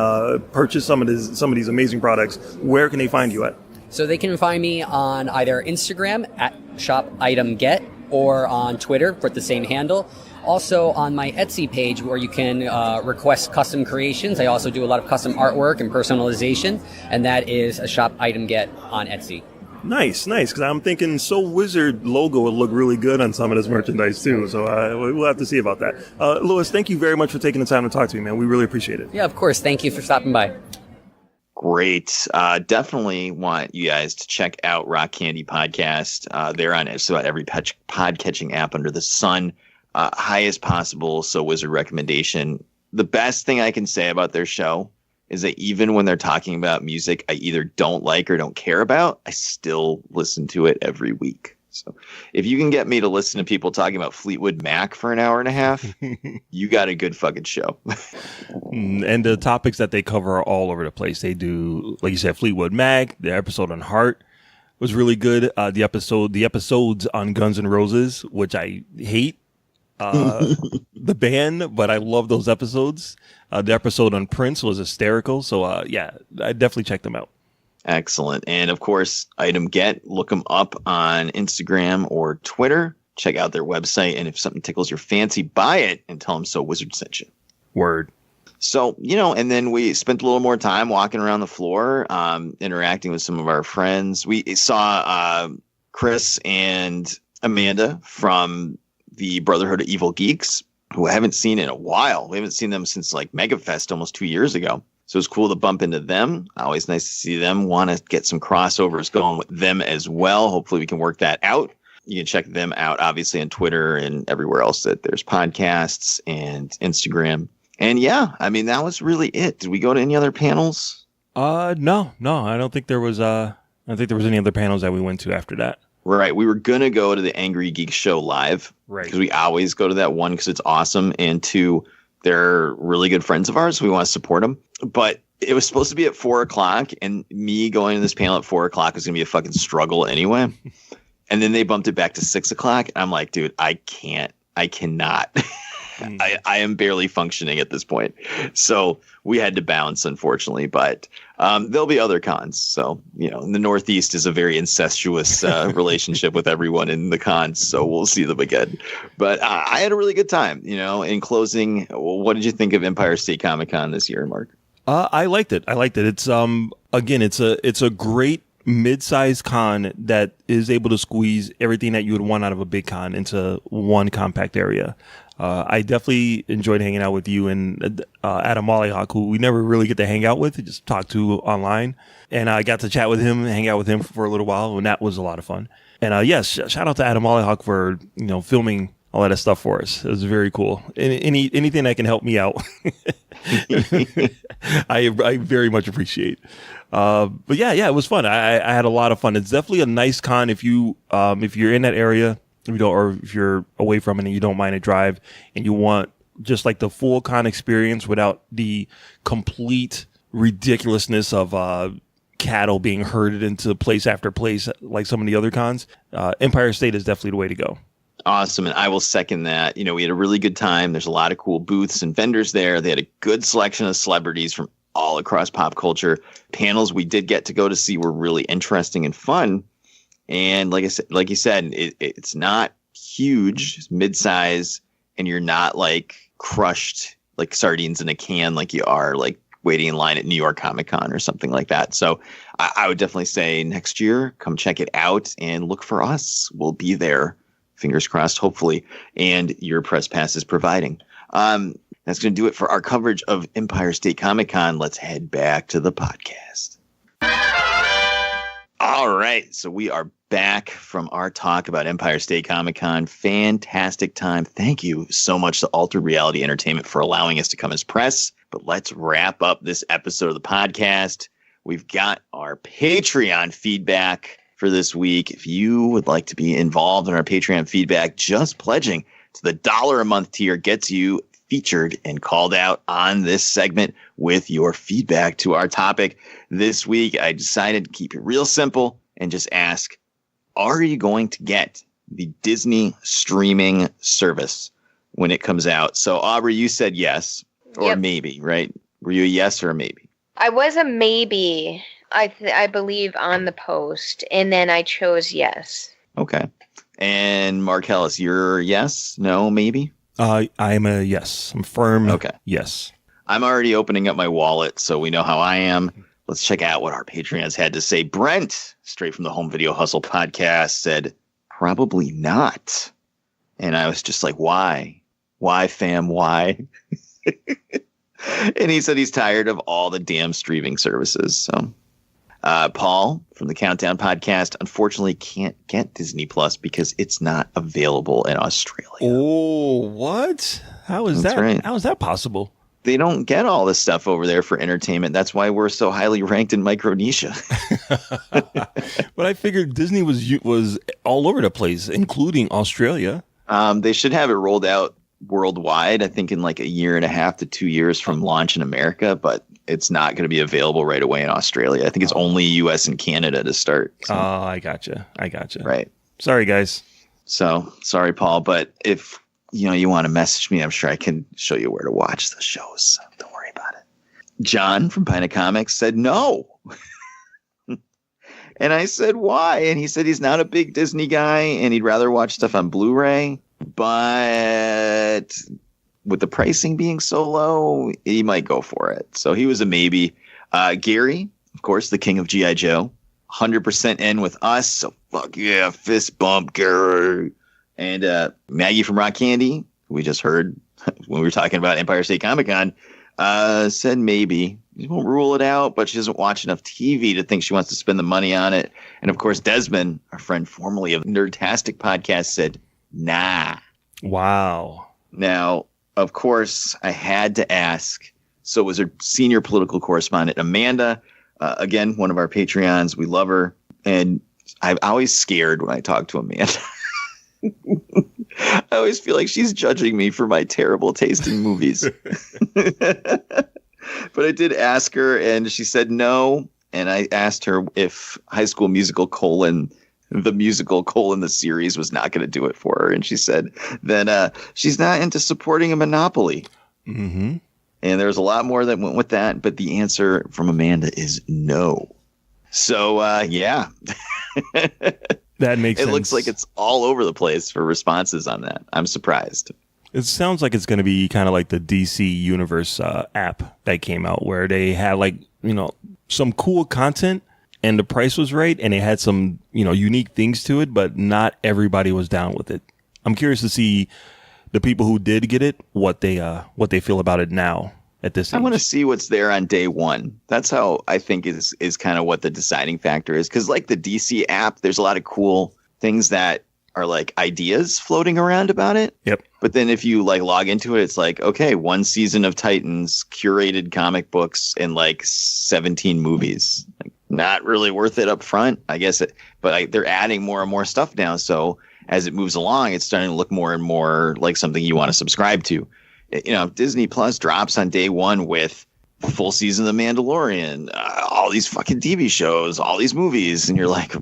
purchase some of these amazing products, where can they find you at? So they can find me on either Instagram at shopitemget or on Twitter for the same handle. Also on my Etsy page where you can request custom creations. I also do a lot of custom artwork and personalization, and that is a Shop Item Get on Etsy. Nice, because I'm thinking So Wizard logo would look really good on some of this merchandise too, so we'll have to see about that. Louis, thank you very much for taking the time to talk to me, man. We really appreciate it. Yeah, of course. Thank you for stopping by. Great. Definitely want you guys to check out Rock Candy Podcast. They're on just about every podcatching app under the sun. Highest possible So Wizard recommendation. The best thing I can say about their show is that even when they're talking about music I either don't like or don't care about, I still listen to it every week. So if you can get me to listen to people talking about Fleetwood Mac for an hour and a half, you got a good fucking show. And the topics that they cover are all over the place. They do, like you said, Fleetwood Mac. The episode on Heart was really good. The episodes on Guns N' Roses, which I hate the band, but I love those episodes. The episode on Prince was hysterical. So I definitely check them out. Excellent. And of course, Item Get, look them up on Instagram or Twitter. Check out their website. And if something tickles your fancy, buy it and tell them So Wizard sent you. Word. So, and then we spent a little more time walking around the floor, interacting with some of our friends. We saw Chris and Amanda from the Brotherhood of Evil Geeks, who I haven't seen in a while. We haven't seen them since like MegaFest almost 2 years ago. So it's cool to bump into them. Always nice to see them. Want to get some crossovers going with them as well. Hopefully we can work that out. You can check them out, obviously, on Twitter and everywhere else that there's podcasts and Instagram. And yeah, I mean, that was really it. Did we go to any other panels? No. I don't think there was. I don't think there was any other panels that we went to after that. Right. We were going to go to the Angry Geek Show live. Right. Because we always go to that one because it's awesome. And two, they're really good friends of ours. So we want to support them. But it was supposed to be at 4:00, and me going to this panel at 4:00 was going to be a fucking struggle anyway. And then they bumped it back to 6:00. And I'm like, dude, I cannot. I am barely functioning at this point. So we had to bounce, unfortunately. But there'll be other cons. So, in the Northeast is a very incestuous relationship with everyone in the cons. So we'll see them again. But I had a really good time. In closing, what did you think of Empire State Comic Con this year, Mark? I liked it. It's again, it's a great mid-sized con that is able to squeeze everything that you would want out of a big con into one compact area. I definitely enjoyed hanging out with you and Adam Mollyhawk, who we never really get to hang out with, just talk to online. And I got to chat with him, hang out with him for a little while, and that was a lot of fun. And yes, shout out to Adam Mollyhawk for filming all that stuff for us. It was very cool. Anything that can help me out, I very much appreciate. But yeah, it was fun. I had a lot of fun. It's definitely a nice con if you're in that area, or if you're away from it and you don't mind a drive and you want just like the full con experience without the complete ridiculousness of cattle being herded into place after place like some of the other cons. Empire State is definitely the way to go. Awesome. And I will second that. We had a really good time. There's a lot of cool booths and vendors there. They had a good selection of celebrities from all across pop culture. Panels we did get to go to see were really interesting and fun. And like you said, it's not huge, it's mid-size, and you're not like crushed like sardines in a can like you are like waiting in line at New York Comic Con or something like that. So I would definitely say next year, come check it out and look for us. We'll be there. Fingers crossed, hopefully. And your press pass is providing. That's going to do it for our coverage of Empire State Comic Con. Let's head back to the podcast. All right. So we are back from our talk about Empire State Comic Con. Fantastic time. Thank you so much to Altered Reality Entertainment for allowing us to come as press. But let's wrap up this episode of the podcast. We've got our Patreon feedback for this week. If you would like to be involved in our Patreon feedback, just pledging to the $1 a month tier gets you featured and called out on this segment with your feedback to our topic. This week, I decided to keep it real simple and just ask, are you going to get the Disney streaming service when it comes out? So, Aubrey, you said yes or maybe, right? Were you a yes or a maybe? I was a maybe, I believe, on the post, and then I chose yes. Okay. And Marcellus, you're yes, no, maybe? I'm a yes. I'm firm. Okay. Yes. I'm already opening up my wallet, so we know how I am. Let's check out what our Patreons had to say. Brent, straight from the Home Video Hustle podcast, said, probably not. And I was just like, why? Why, fam? Why? And he said he's tired of all the damn streaming services. So, Paul from the Countdown podcast, unfortunately can't get Disney Plus because it's not available in Australia. Oh, what? How is That's that? right. How is that possible? They don't get all this stuff over there for entertainment. That's why we're so highly ranked in Micronesia. But I figured Disney was all over the place, including Australia. They should have it rolled out worldwide, I think in like a year and a half to 2 years from launch in America, but it's not going to be available right away in Australia. I think it's only US and Canada to start. So. Oh, I gotcha. Right. Sorry, guys. So sorry, Paul, but if you want to message me, I'm sure I can show you where to watch the shows. So don't worry about it. John from Pina Comics said no. And I said, why? And he said he's not a big Disney guy and he'd rather watch stuff on Blu-ray. But with the pricing being so low, he might go for it. So he was a maybe. Gary, of course, the king of G.I. Joe, 100% in with us. So fuck yeah, fist bump, Gary. And Maggie from Rock Candy, who we just heard when we were talking about Empire State Comic Con, said maybe. She won't rule it out, but she doesn't watch enough TV to think she wants to spend the money on it. And of course, Desmond, our friend formerly of Nerdtastic Podcast, said nah. Wow. Now, of course, I had to ask. So was our senior political correspondent, Amanda, again, one of our Patreons. We love her. And I'm always scared when I talk to Amanda. I always feel like she's judging me for my terrible taste in movies. But I did ask her, and she said no. And I asked her if High School Musical : the musical : the series was not going to do it for her. And she said then she's not into supporting a monopoly. Mm-hmm. And there's a lot more that went with that. But the answer from Amanda is no. So, yeah. That makes sense. It looks like it's all over the place for responses on that. I'm surprised. It sounds like it's going to be kind of like the DC Universe app that came out where they had some cool content and the price was right and it had some, unique things to it, but not everybody was down with it. I'm curious to see the people who did get it, what they feel about it now at this age. I want to see what's there on day one. That's how I think is kind of what the deciding factor is. Because like the DC app, there's a lot of cool things that are like ideas floating around about it. Yep. But then if you like log into it, it's like, okay, 1 season of Titans, curated comic books, and like 17 movies. Like, not really worth it up front, I guess. They're adding more and more stuff now. So as it moves along, it's starting to look more and more like something you want to subscribe to. If Disney Plus drops on day one with full season of The Mandalorian, all these fucking TV shows, all these movies, and you're like,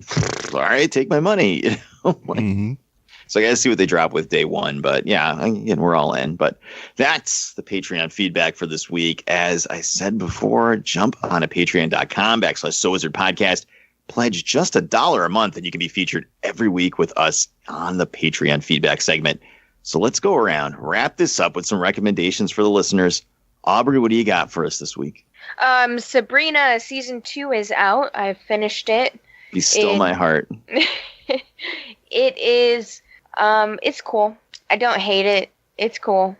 all right, take my money. Mm-hmm. So I got to see what they drop with day one. But yeah, again, we're all in. But that's the Patreon feedback for this week. As I said before, jump on to patreon.com/SoWizardPodcast. Pledge just $1 a month and you can be featured every week with us on the Patreon feedback segment. So let's go around, wrap this up with some recommendations for the listeners. Aubrey, what do you got for us this week? Sabrina season 2 is out. I finished it. Be still my heart. It is, it's cool. I don't hate it. It's cool.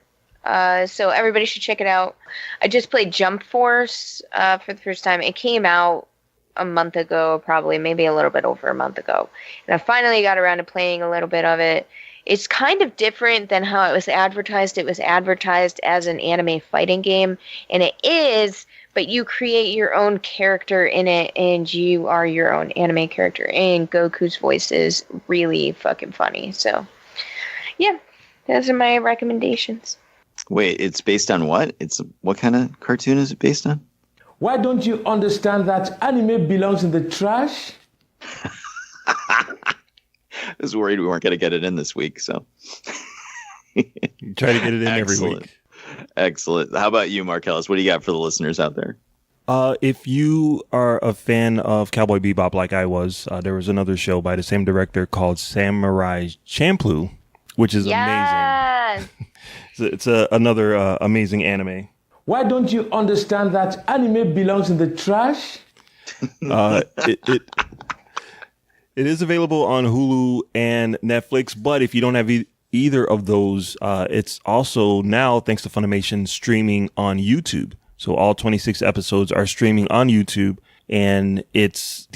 So everybody should check it out. I just played Jump Force for the first time. It came out a month ago, probably, maybe a little bit over a month ago. And I finally got around to playing a little bit of it. It's kind of different than how it was advertised. It was advertised as an anime fighting game, and it is, but you create your own character in it, and you are your own anime character. And Goku's voice is really fucking funny. So, yeah, those are my recommendations. Wait, it's based on what? What kind of cartoon is it based on? Why don't you understand that anime belongs in the trash? I was worried we weren't going to get it in this week, so. You try to get it in every week. Excellent. How about you, Marcellus? What do you got for the listeners out there? If you are a fan of Cowboy Bebop like I was, there was another show by the same director called Samurai Champloo, which is amazing. It's another amazing anime. Why don't you understand that anime belongs in the trash? It is available on Hulu and Netflix, but if you don't have either of those, it's also now, thanks to Funimation, streaming on YouTube. So all 26 episodes are streaming on YouTube, and it's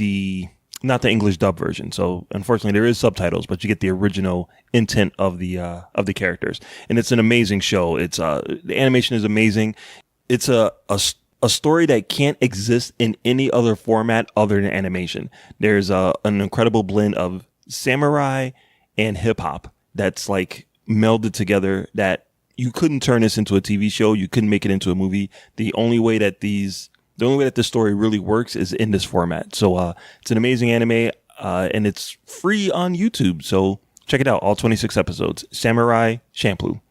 not the English dub version. So unfortunately, there is subtitles, but you get the original intent of the characters, and it's an amazing show. It's the animation is amazing. It's a story that can't exist in any other format other than animation. There's an incredible blend of samurai and hip hop that's like melded together that you couldn't turn this into a TV show. You couldn't make it into a movie. The only way that this story really works is in this format. So, it's an amazing anime, and it's free on YouTube. So check it out. All 26 episodes. Samurai Champloo.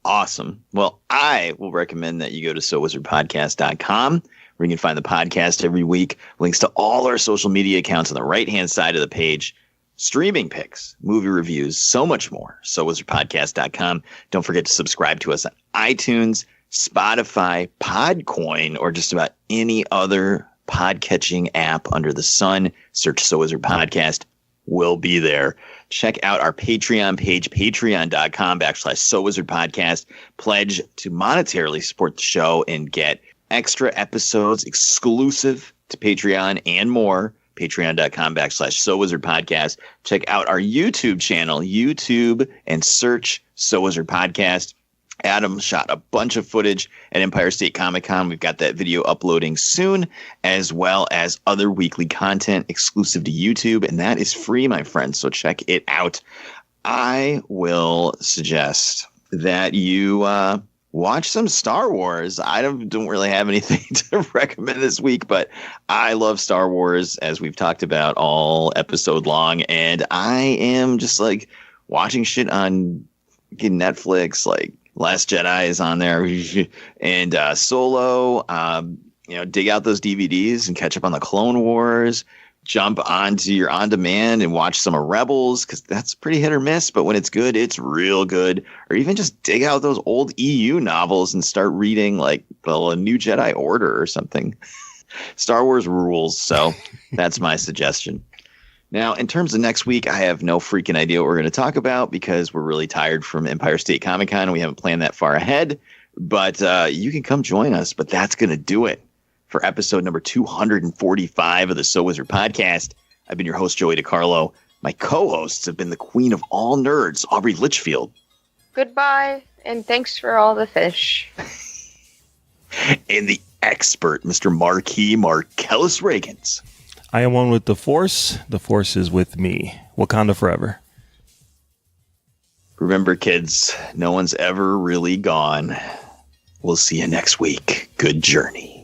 Awesome. Well, I will recommend that you go to SoWizardPodcast.com, where you can find the podcast every week. Links to all our social media accounts on the right-hand side of the page. Streaming picks, movie reviews, so much more. SoWizardPodcast.com. Don't forget to subscribe to us on iTunes, Spotify, Podcoin, or just about any other podcatching app under the sun. Search So Wizard Podcast. We'll be there. Check out our Patreon page, patreon.com/SoWizardPodcast. Pledge to monetarily support the show and get extra episodes exclusive to Patreon and more. Patreon.com/SoWizardPodcast. Check out our YouTube channel, YouTube, and search So Wizard Podcast. Adam shot a bunch of footage at Empire State Comic-Con. We've got that video uploading soon, as well as other weekly content exclusive to YouTube, and that is free, my friends, so check it out. I will suggest that you watch some Star Wars. I don't really have anything to recommend this week, but I love Star Wars, as we've talked about all episode long, and I am just like watching shit on Netflix, like Last Jedi is on there, and Solo. Dig out those DVDs and catch up on the Clone Wars. Jump onto your on-demand and watch some of Rebels, because that's pretty hit or miss. But when it's good, it's real good. Or even just dig out those old EU novels and start reading like the New Jedi Order or something. Star Wars rules. So that's my suggestion. Now, in terms of next week, I have no freaking idea what we're going to talk about, because we're really tired from Empire State Comic-Con and we haven't planned that far ahead. But you can come join us. But that's going to do it for episode number 245 of the So Wizard Podcast. I've been your host, Joey DiCarlo. My co-hosts have been the queen of all nerds, Aubrey Litchfield. Goodbye, and thanks for all the fish. And the expert, Mr. Marquis Marcellus Reagans. I am one with the Force. The Force is with me. Wakanda forever. Remember, kids, no one's ever really gone. We'll see you next week. Good journey.